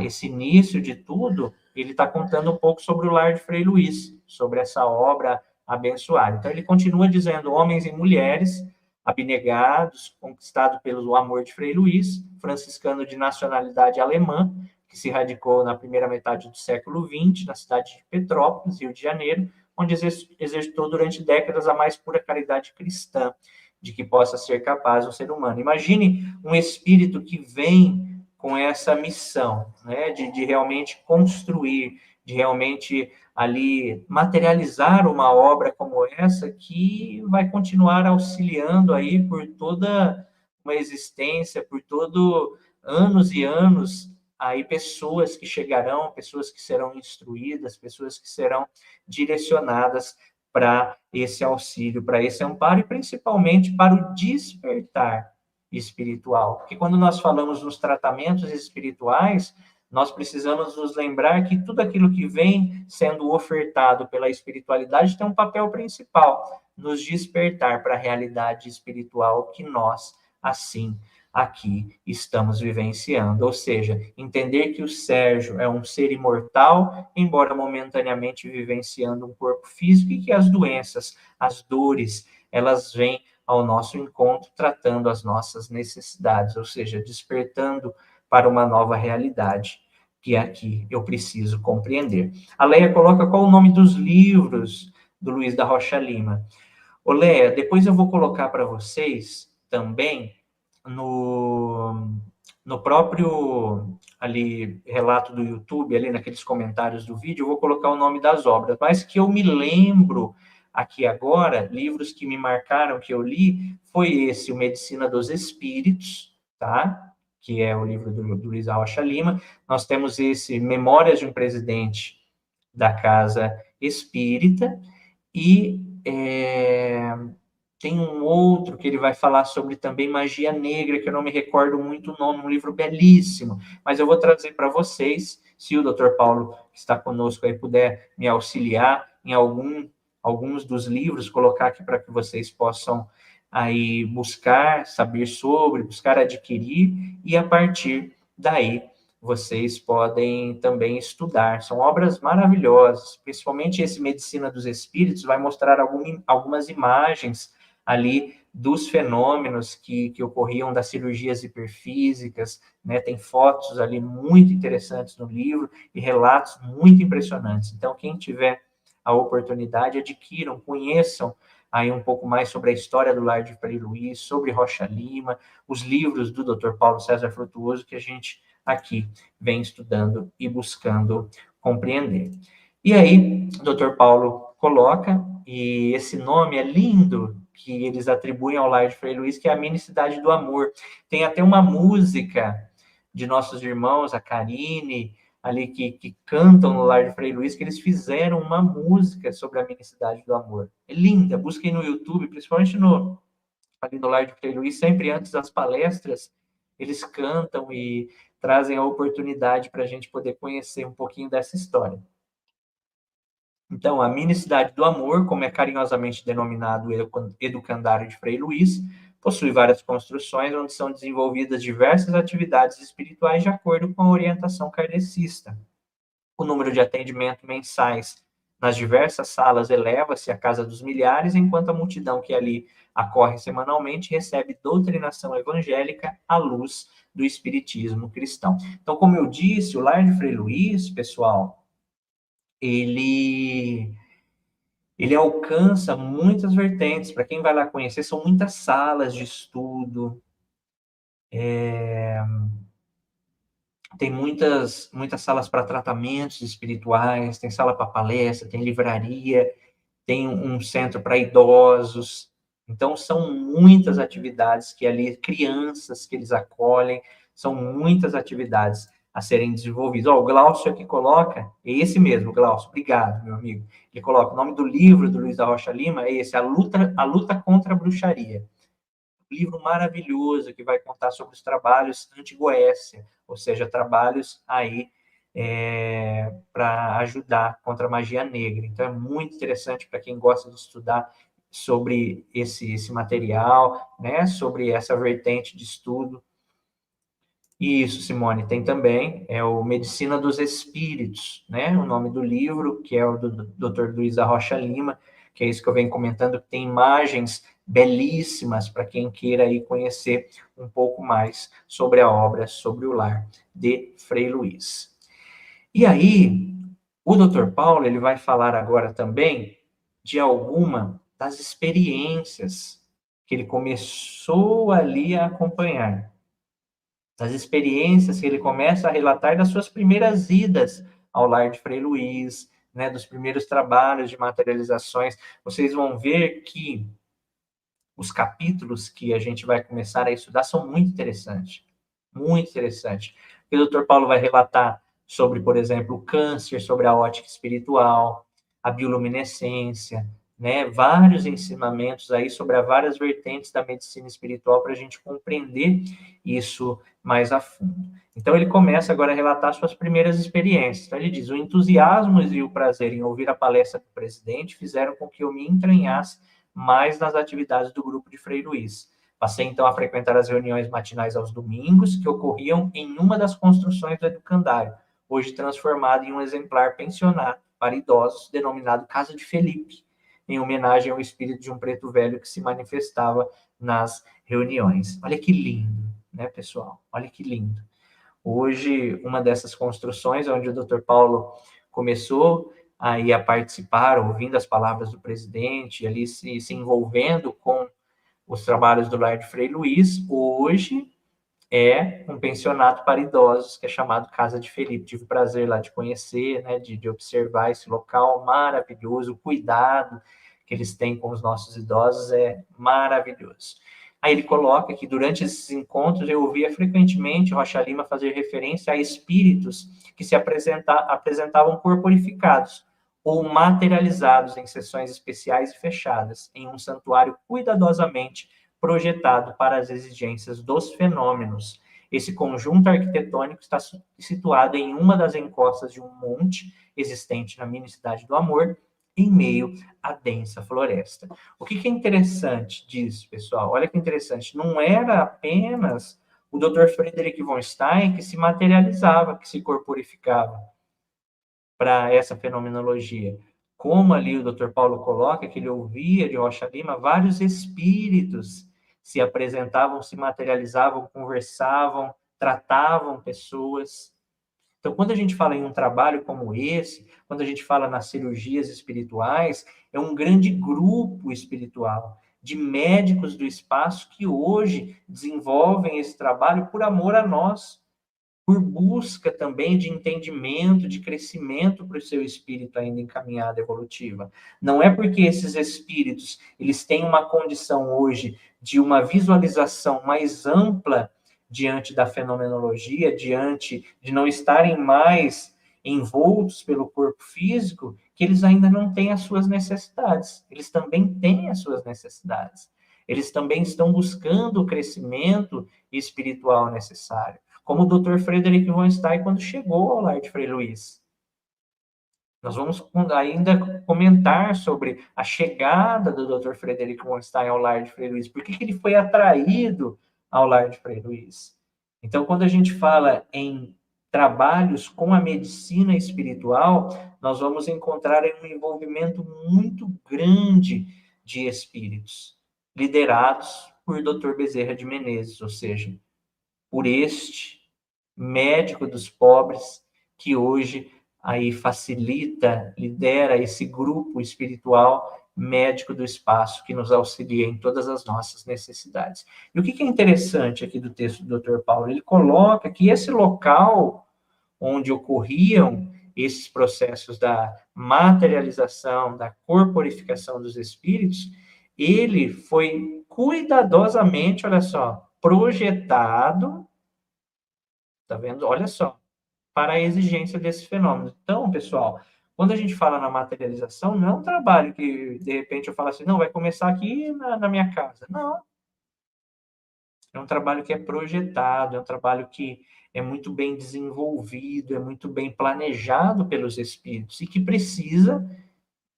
esse início de tudo, ele está contando um pouco sobre o Lar de Frei Luiz, sobre essa obra abençoada. Então, ele continua dizendo, homens e mulheres abnegados, conquistados pelo amor de Frei Luiz, franciscano de nacionalidade alemã, que se radicou na primeira metade do século XX, na cidade de Petrópolis, Rio de Janeiro, onde exercitou durante décadas a mais pura caridade cristã, de que possa ser capaz o ser humano. Imagine um espírito que vem com essa missão, né, de realmente construir, de realmente ali materializar uma obra como essa, que vai continuar auxiliando aí por toda uma existência, por todo anos e anos, aí pessoas que chegarão, pessoas que serão instruídas, pessoas que serão direcionadas para esse auxílio, para esse amparo e principalmente para o despertar espiritual. Porque quando nós falamos nos tratamentos espirituais, nós precisamos nos lembrar que tudo aquilo que vem sendo ofertado pela espiritualidade tem um papel principal, nos despertar para a realidade espiritual que nós, assim, aqui estamos vivenciando. Ou seja, entender que o Sérgio é um ser imortal, embora momentaneamente vivenciando um corpo físico, e que as doenças, as dores, elas vêm ao nosso encontro, tratando as nossas necessidades, ou seja, despertando para uma nova realidade, que aqui eu preciso compreender. A Leia coloca qual o nome dos livros do Luiz da Rocha Lima. Ô, Leia, depois eu vou colocar para vocês também no próprio ali relato do YouTube, ali naqueles comentários do vídeo, eu vou colocar o nome das obras, mas que eu me lembro aqui agora, livros que me marcaram, que eu li, foi esse, o Medicina dos Espíritos, tá? Que é o livro do Luiz Rocha Lima. Nós temos esse Memórias de um Presidente da Casa Espírita, e tem um outro que ele vai falar sobre também magia negra, que eu não me recordo muito o nome, um livro belíssimo, mas eu vou trazer para vocês, se o Dr. Paulo, que está conosco aí, puder me auxiliar em alguns dos livros, colocar aqui para que vocês possam aí buscar, saber sobre, buscar adquirir, e a partir daí vocês podem também estudar. São obras maravilhosas, principalmente esse Medicina dos Espíritos vai mostrar algumas imagens ali dos fenômenos que ocorriam das cirurgias hiperfísicas, né? Tem fotos ali muito interessantes no livro e relatos muito impressionantes. Então, quem tiver a oportunidade, adquiram, conheçam aí um pouco mais sobre a história do Lar de Frei Luiz, sobre Rocha Lima, os livros do Dr. Paulo César Frutuoso, que a gente aqui vem estudando e buscando compreender. E aí, o Dr. Paulo coloca, e esse nome é lindo, que eles atribuem ao Lar de Frei Luiz, que é a Minicidade do Amor. Tem até uma música de nossos irmãos, a Karine, ali que cantam no Lar de Frei Luiz, que eles fizeram uma música sobre a Minicidade do Amor. É linda, busquem no YouTube, principalmente ali no Lar de Frei Luiz, sempre antes das palestras, eles cantam e trazem a oportunidade para a gente poder conhecer um pouquinho dessa história. Então, a Minicidade do Amor, como é carinhosamente denominado o educandário de Frei Luiz, possui várias construções onde são desenvolvidas diversas atividades espirituais de acordo com a orientação kardecista. O número de atendimento mensais nas diversas salas eleva-se à casa dos milhares, enquanto a multidão que ali acorre semanalmente recebe doutrinação evangélica à luz do espiritismo cristão. Então, como eu disse, o Lar de Frei Luiz, pessoal, ele alcança muitas vertentes. Para quem vai lá conhecer, são muitas salas de estudo, tem muitas salas para tratamentos espirituais, tem sala para palestra, tem livraria, tem um centro para idosos. Então, são muitas atividades que ali, crianças que eles acolhem, são muitas atividades a serem desenvolvidas. O Glaucio aqui coloca, é esse mesmo, Glaucio, obrigado, meu amigo. Ele coloca o nome do livro do Luiz da Rocha Lima, é esse, A Luta contra a Bruxaria. Um livro maravilhoso que vai contar sobre os trabalhos anti-Goécia, ou seja, trabalhos aí para ajudar contra a magia negra. Então, é muito interessante para quem gosta de estudar sobre esse material, né, sobre essa vertente de estudo. Isso, Simone, tem também o Medicina dos Espíritos, né, o nome do livro, que é o do Dr. Luiz da Rocha Lima, que é isso que eu venho comentando, que tem imagens belíssimas para quem queira aí conhecer um pouco mais sobre a obra, sobre o lar de Frei Luiz. E aí, o Dr. Paulo, ele vai falar agora também de alguma das experiências que ele começou ali a acompanhar, das experiências que ele começa a relatar das suas primeiras idas ao lar de Frei Luiz, né, dos primeiros trabalhos de materializações. Vocês vão ver que os capítulos que a gente vai começar a estudar são muito interessantes. Muito interessante. O Dr. Paulo vai relatar sobre, por exemplo, o câncer, sobre a ótica espiritual, a bioluminescência, né? Vários ensinamentos aí sobre as várias vertentes da medicina espiritual para a gente compreender isso mais a fundo. Então, ele começa agora a relatar suas primeiras experiências. Então, ele diz: o entusiasmo e o prazer em ouvir a palestra do presidente fizeram com que eu me entranhasse mais nas atividades do grupo de Frei Luiz. Passei, então, a frequentar as reuniões matinais aos domingos, que ocorriam em uma das construções do educandário, hoje transformado em um exemplar pensionato para idosos, denominado Casa de Felipe, em homenagem ao espírito de um preto velho que se manifestava nas reuniões. Olha que lindo, né, pessoal? Olha que lindo. Hoje, uma dessas construções, onde o Dr. Paulo começou aí a participar, ouvindo as palavras do presidente, ali se envolvendo com os trabalhos do Lar de Frei Luiz, hoje é um pensionato para idosos, que é chamado Casa de Felipe. Tive o prazer lá de conhecer, né, de observar esse local maravilhoso, o cuidado que eles têm com os nossos idosos é maravilhoso. Aí ele coloca que durante esses encontros eu ouvia frequentemente Rocha Lima fazer referência a espíritos que se apresentavam corporificados ou materializados em sessões especiais e fechadas, em um santuário cuidadosamente projetado para as exigências dos fenômenos. Esse conjunto arquitetônico está situado em uma das encostas de um monte existente na mini cidade do Amor, em meio à densa floresta. O que é interessante disso, pessoal? Olha que interessante. Não era apenas o Dr. Frederick von Stein que se materializava, que se corporificava para essa fenomenologia. Como ali o Dr. Paulo coloca, que ele ouvia de Rocha Lima, vários espíritos se apresentavam, se materializavam, conversavam, tratavam pessoas. Então, quando a gente fala em um trabalho como esse, quando a gente fala nas cirurgias espirituais, é um grande grupo espiritual de médicos do espaço que hoje desenvolvem esse trabalho por amor a nós, por busca também de entendimento, de crescimento para o seu espírito ainda em caminhada evolutiva. Não é porque esses espíritos eles têm uma condição hoje de uma visualização mais ampla diante da fenomenologia, diante de não estarem mais envoltos pelo corpo físico, que eles ainda não têm as suas necessidades. Eles também têm as suas necessidades. Eles também estão buscando o crescimento espiritual necessário. Como o Dr. Frederick von Stein quando chegou ao lar de Frei Luiz. Nós vamos ainda comentar sobre a chegada do Dr. Frederick von Stein ao lar de Frei Luiz. Por que ele foi atraído ao lar de Frei Luiz? Então, quando a gente fala em trabalhos com a medicina espiritual, nós vamos encontrar um envolvimento muito grande de espíritos, liderados por Dr. Bezerra de Menezes, ou seja, por este médico dos pobres que hoje aí facilita, lidera esse grupo espiritual médico do espaço que nos auxilia em todas as nossas necessidades. E o que é interessante aqui do texto do Dr. Paulo? Ele coloca que esse local onde ocorriam esses processos da materialização, da corporificação dos espíritos, ele foi cuidadosamente, olha só, projetado, tá vendo? Olha só, para a exigência desse fenômeno. Então, pessoal, quando a gente fala na materialização, não é um trabalho que, de repente, eu falo assim, não, vai começar aqui na minha casa. Não. É um trabalho que é projetado, é um trabalho que é muito bem desenvolvido, é muito bem planejado pelos espíritos e que precisa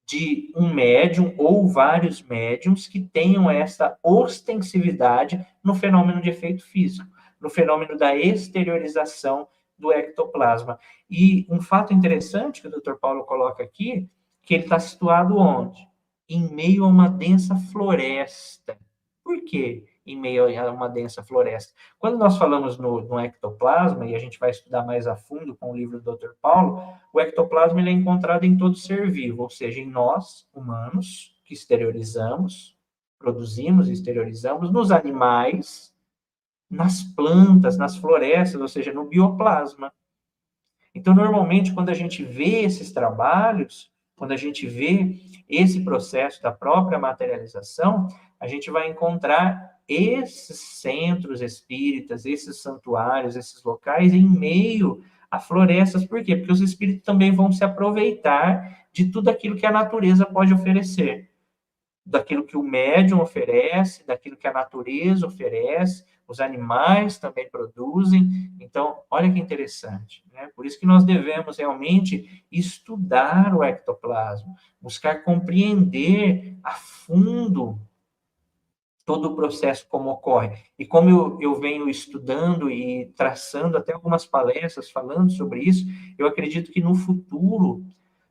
de um médium ou vários médiums que tenham essa ostensividade no fenômeno de efeito físico, no fenômeno da exteriorização do ectoplasma. E um fato interessante que o Dr. Paulo coloca aqui, que ele está situado onde? Em meio a uma densa floresta. Por quê? Em meio a uma densa floresta. Quando nós falamos no ectoplasma, e a gente vai estudar mais a fundo com o livro do Dr. Paulo, o ectoplasma ele é encontrado em todo ser vivo, ou seja, em nós, humanos, que exteriorizamos, produzimos e exteriorizamos, nos animais, nas plantas, nas florestas, ou seja, no bioplasma. Então, normalmente, quando a gente vê esses trabalhos, quando a gente vê esse processo da própria materialização, a gente vai encontrar esses centros espíritas, esses santuários, esses locais em meio a florestas. Por quê? Porque os espíritos também vão se aproveitar de tudo aquilo que a natureza pode oferecer, daquilo que o médium oferece, daquilo que a natureza oferece, os animais também produzem. Então, olha que interessante, né? Por isso que nós devemos realmente estudar o ectoplasma, buscar compreender a fundo todo o processo como ocorre. E como eu venho estudando e traçando até algumas palestras falando sobre isso, eu acredito que no futuro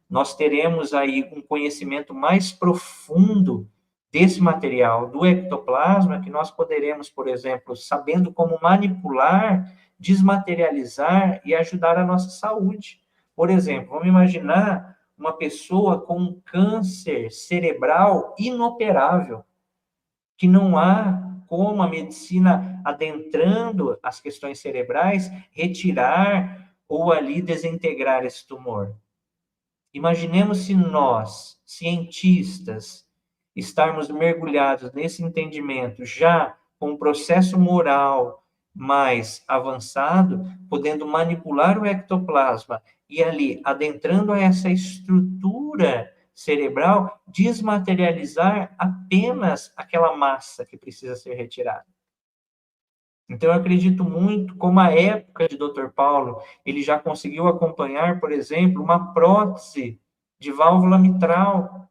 nós teremos aí um conhecimento mais profundo desse material, do ectoplasma, que nós poderemos, por exemplo, sabendo como manipular, desmaterializar e ajudar a nossa saúde. Por exemplo, vamos imaginar uma pessoa com um câncer cerebral inoperável, que não há como a medicina, adentrando as questões cerebrais, retirar ou ali desintegrar esse tumor. Imaginemos se nós, cientistas, estarmos mergulhados nesse entendimento já com um processo moral mais avançado, podendo manipular o ectoplasma e ali, adentrando a essa estrutura cerebral, desmaterializar apenas aquela massa que precisa ser retirada. Então, eu acredito muito como a época de Dr. Paulo, ele já conseguiu acompanhar, por exemplo, uma prótese de válvula mitral,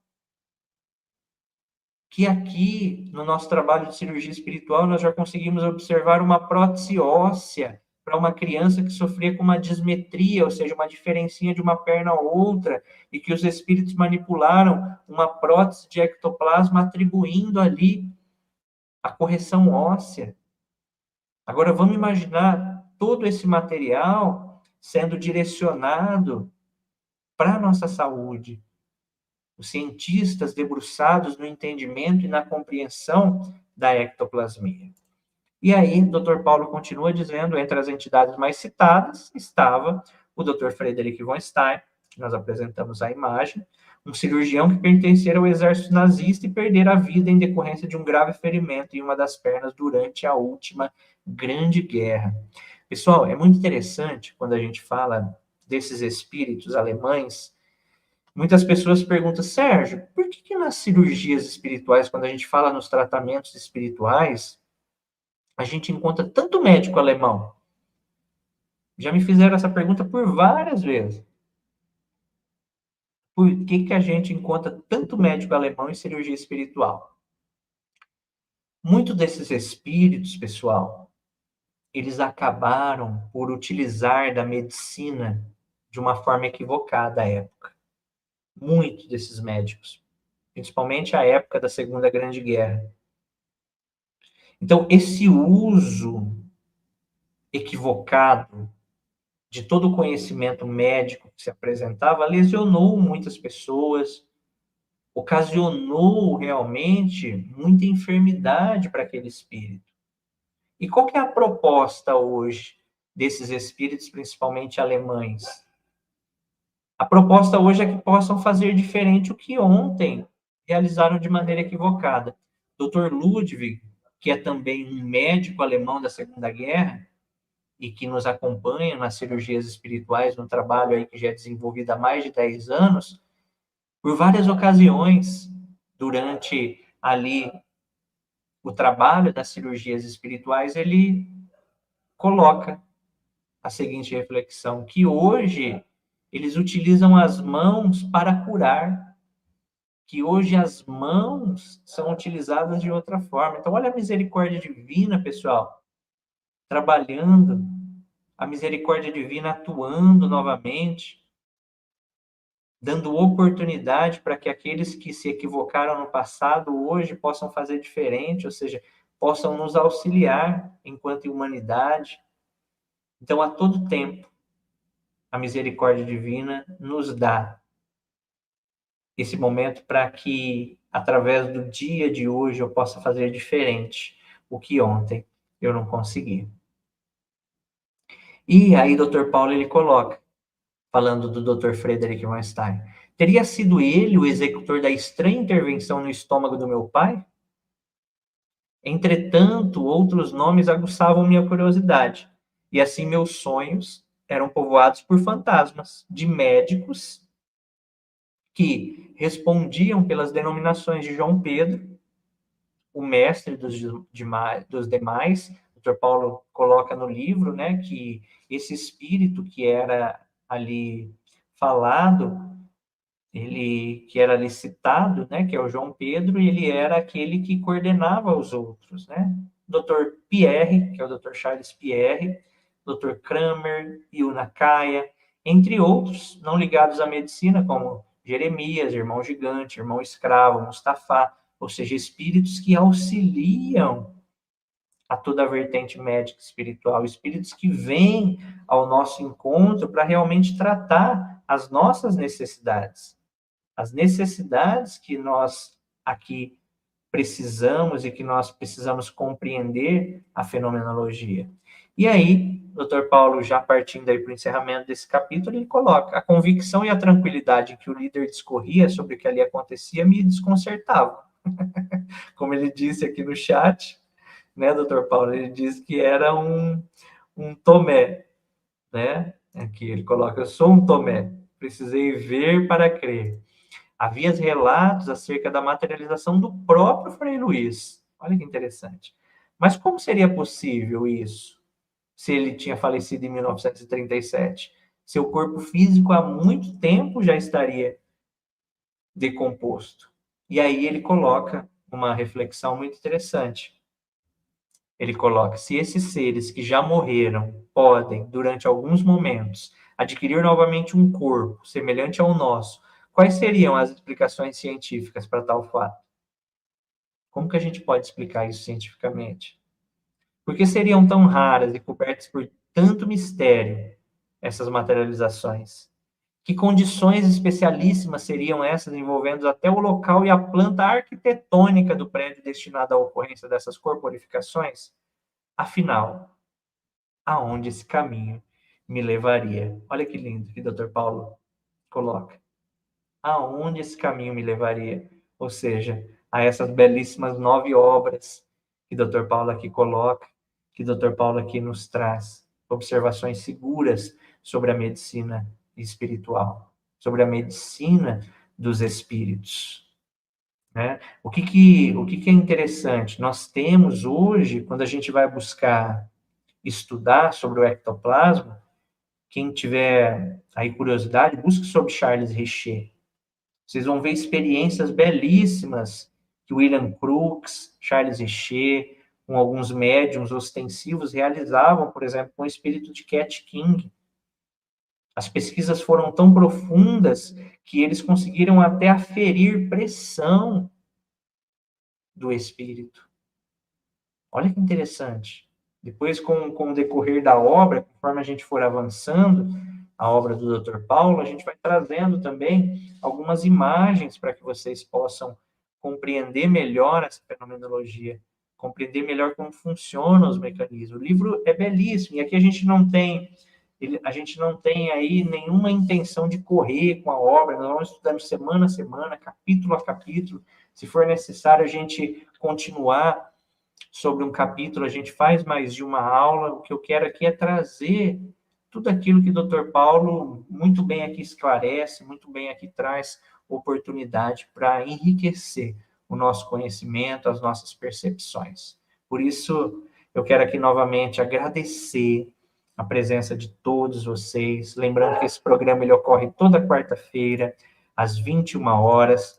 que aqui, no nosso trabalho de cirurgia espiritual, nós já conseguimos observar uma prótese óssea para uma criança que sofria com uma dismetria, ou seja, uma diferencinha de uma perna a outra, e que os espíritos manipularam uma prótese de ectoplasma, atribuindo ali a correção óssea. Agora, vamos imaginar todo esse material sendo direcionado para a nossa saúde. Os cientistas debruçados no entendimento e na compreensão da ectoplasmia. E aí, o Dr. Paulo continua dizendo, entre as entidades mais citadas, estava o Dr. Frederick von Stein, que nós apresentamos a imagem, um cirurgião que pertencera ao exército nazista e perdera a vida em decorrência de um grave ferimento em uma das pernas durante a última Grande Guerra. Pessoal, é muito interessante quando a gente fala desses espíritos alemães. Muitas pessoas perguntam, Sérgio, por que nas cirurgias espirituais, quando a gente fala nos tratamentos espirituais, a gente encontra tanto médico alemão? Já me fizeram essa pergunta por várias vezes. Por que a gente encontra tanto médico alemão em cirurgia espiritual? Muitos desses espíritos, pessoal, eles acabaram por utilizar da medicina de uma forma equivocada à época. Muitos desses médicos, principalmente à época da Segunda Grande Guerra. Então, esse uso equivocado de todo o conhecimento médico que se apresentava lesionou muitas pessoas, ocasionou realmente muita enfermidade para aquele espírito. E qual que é a proposta hoje desses espíritos, principalmente alemães? A proposta hoje é que possam fazer diferente o que ontem realizaram de maneira equivocada. Dr. Ludwig, que é também um médico alemão da Segunda Guerra e que nos acompanha nas cirurgias espirituais, no trabalho aí que já é desenvolvido há mais de 10 anos, por várias ocasiões, durante ali o trabalho das cirurgias espirituais, ele coloca a seguinte reflexão, que hoje eles utilizam as mãos para curar, que hoje as mãos são utilizadas de outra forma. Então, olha a misericórdia divina, pessoal, trabalhando, a misericórdia divina atuando novamente, dando oportunidade para que aqueles que se equivocaram no passado hoje possam fazer diferente, ou seja, possam nos auxiliar enquanto humanidade. Então, a todo tempo, a misericórdia divina nos dá esse momento para que, através do dia de hoje, eu possa fazer diferente o que ontem eu não consegui. E aí, Dr. Paulo, ele coloca, falando do Dr. Frederick Weinstein, teria sido ele o executor da estranha intervenção no estômago do meu pai? Entretanto, outros nomes aguçavam minha curiosidade, e assim meus sonhos eram povoados por fantasmas de médicos que respondiam pelas denominações de João Pedro, o mestre dos demais. O Dr. Paulo coloca no livro, né, que esse espírito que era ali falado, ele que era ali citado, né, que é o João Pedro, ele era aquele que coordenava os outros, né? Dr. Pierre, que é o Dr. Charles Pierre, Dr. Kramer, Yuna Kaya, entre outros, não ligados à medicina, como Jeremias, Irmão Gigante, Irmão Escravo, Mustafa, ou seja, espíritos que auxiliam a toda a vertente médica espiritual, espíritos que vêm ao nosso encontro para realmente tratar as nossas necessidades, as necessidades que nós aqui precisamos e que nós precisamos compreender a fenomenologia. E aí, Dr. Paulo, já partindo aí para o encerramento desse capítulo, ele coloca: a convicção e a tranquilidade que o líder discorria sobre o que ali acontecia me desconcertavam. Como ele disse aqui no chat, né, Dr. Paulo, ele disse que era um Tomé, né? Aqui ele coloca: eu sou um Tomé, precisei ver para crer. Havia relatos acerca da materialização do próprio Frei Luís. Olha que interessante. Mas como seria possível isso, se ele tinha falecido em 1937? Seu corpo físico há muito tempo já estaria decomposto. E aí ele coloca uma reflexão muito interessante. Ele coloca: se esses seres que já morreram podem, durante alguns momentos, adquirir novamente um corpo semelhante ao nosso, quais seriam as explicações científicas para tal fato? Como que a gente pode explicar isso cientificamente? Por que seriam tão raras e cobertas por tanto mistério essas materializações? Que condições especialíssimas seriam essas, envolvendo até o local e a planta arquitetônica do prédio destinado à ocorrência dessas corporificações? Afinal, aonde esse caminho me levaria? Olha que lindo que o Dr. Paulo coloca. Aonde esse caminho me levaria? Ou seja, a essas belíssimas 9 obras que o Dr. Paulo aqui coloca, que o Dr. Paulo aqui nos traz, observações seguras sobre a medicina espiritual, sobre a medicina dos espíritos. Né? O que é interessante? Nós temos hoje, quando a gente vai buscar estudar sobre o ectoplasma, quem tiver aí curiosidade, busque sobre Charles Richer. Vocês vão ver experiências belíssimas que William Crookes, Charles Richer, com alguns médiums ostensivos, realizavam, por exemplo, com o espírito de Cat King. As pesquisas foram tão profundas que eles conseguiram até aferir pressão do espírito. Olha que interessante. Depois, com o decorrer da obra, conforme a gente for avançando, a obra do Dr. Paulo, a gente vai trazendo também algumas imagens para que vocês possam compreender melhor essa fenomenologia, compreender melhor como funcionam os mecanismos. O livro é belíssimo, e aqui a gente não tem aí nenhuma intenção de correr com a obra, nós vamos estudando semana a semana, capítulo a capítulo. Se for necessário a gente continuar sobre um capítulo, a gente faz mais de uma aula. O que eu quero aqui é trazer tudo aquilo que o Dr. Paulo muito bem aqui esclarece, muito bem aqui traz oportunidade para enriquecer o nosso conhecimento, as nossas percepções. Por isso, eu quero aqui novamente agradecer a presença de todos vocês, lembrando que esse programa ele ocorre toda quarta-feira, às 21 horas,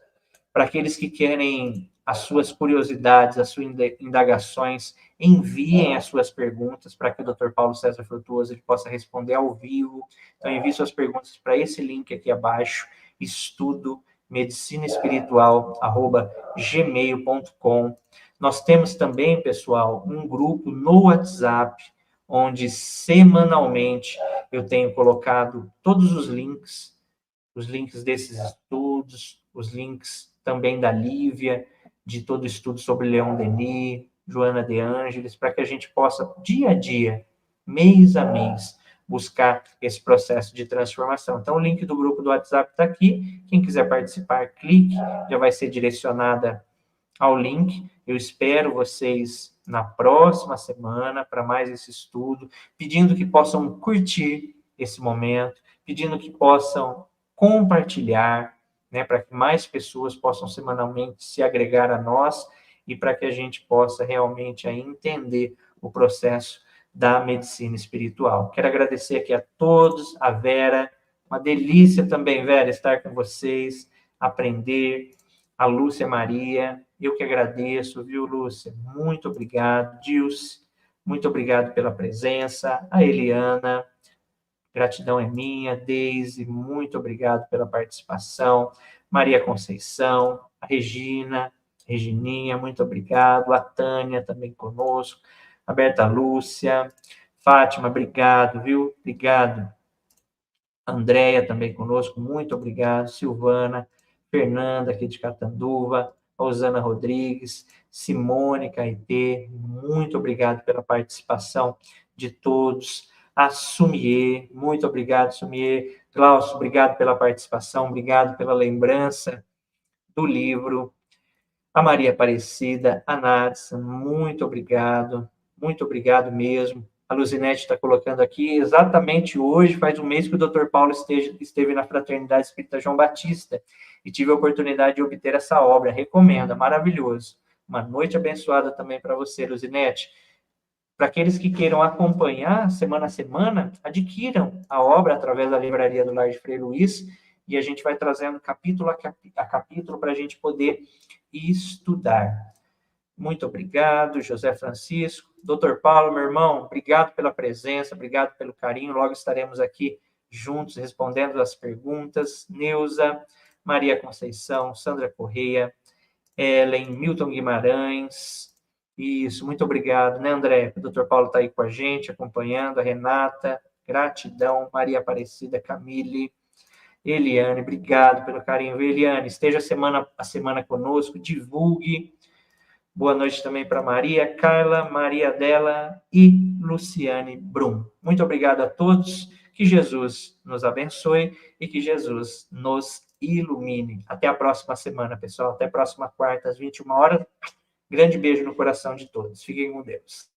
para aqueles que querem as suas curiosidades, as suas indagações, enviem as suas perguntas para que o Dr. Paulo César Frutuoso ele possa responder ao vivo. Então, envie suas perguntas para esse link aqui abaixo, estudomedicinaespiritual@gmail.com. Nós temos também, pessoal, um grupo no WhatsApp, onde semanalmente eu tenho colocado todos os links desses estudos, os links também da Lívia, de todo o estudo sobre Leon Denis, Joana de Ângeles, para que a gente possa, dia a dia, mês a mês, buscar esse processo de transformação. Então, o link do grupo do WhatsApp está aqui. Quem quiser participar, clique, já vai ser direcionada ao link. Eu espero vocês na próxima semana para mais esse estudo, pedindo que possam curtir esse momento, pedindo que possam compartilhar, né, para que mais pessoas possam semanalmente se agregar a nós e para que a gente possa realmente aí entender o processo da medicina espiritual. Quero agradecer aqui a todos, a Vera, uma delícia também, Vera, estar com vocês, aprender, a Lúcia Maria, eu que agradeço, viu, Lúcia? Muito obrigado. Dilce, muito obrigado pela presença. A Eliana, gratidão é minha. Deise, muito obrigado pela participação. Maria Conceição, a Regininha, muito obrigado. A Tânia também conosco. A Berta Lúcia, Fátima, obrigado, viu? Obrigado. Andréia também conosco, muito obrigado. Silvana, Fernanda aqui de Catanduva, Rosana Rodrigues, Simone Caetê, muito obrigado pela participação de todos. A Sumier, muito obrigado, Sumier. Glaucio, obrigado pela participação, obrigado pela lembrança do livro. A Maria Aparecida, a Natsa, muito obrigado mesmo. A Luzinete está colocando aqui, exatamente hoje, faz um mês que o Dr. Paulo esteve na Fraternidade Espírita João Batista e tive a oportunidade de obter essa obra. Recomendo, é maravilhoso. Uma noite abençoada também para você, Luzinete. Para aqueles que queiram acompanhar semana a semana, adquiram a obra através da livraria do Lar de Frei Luiz e a gente vai trazendo capítulo a capítulo para a gente poder estudar. Muito obrigado, José Francisco. Dr. Paulo, meu irmão, obrigado pela presença, obrigado pelo carinho. Logo estaremos aqui juntos respondendo as perguntas. Neuza, Maria Conceição, Sandra Correia, Ellen, Milton Guimarães. Isso, muito obrigado, né, André? O Dr. Paulo está aí com a gente, acompanhando. A Renata, gratidão. Maria Aparecida, Camille, Eliane, obrigado pelo carinho. Eliane, esteja a semana conosco, divulgue. Boa noite também para Maria, Carla, Maria Della e Luciane Brum. Muito obrigado a todos. Que Jesus nos abençoe e que Jesus nos ilumine. Até a próxima semana, pessoal. Até a próxima quarta, às 21 horas. Grande beijo no coração de todos. Fiquem com Deus.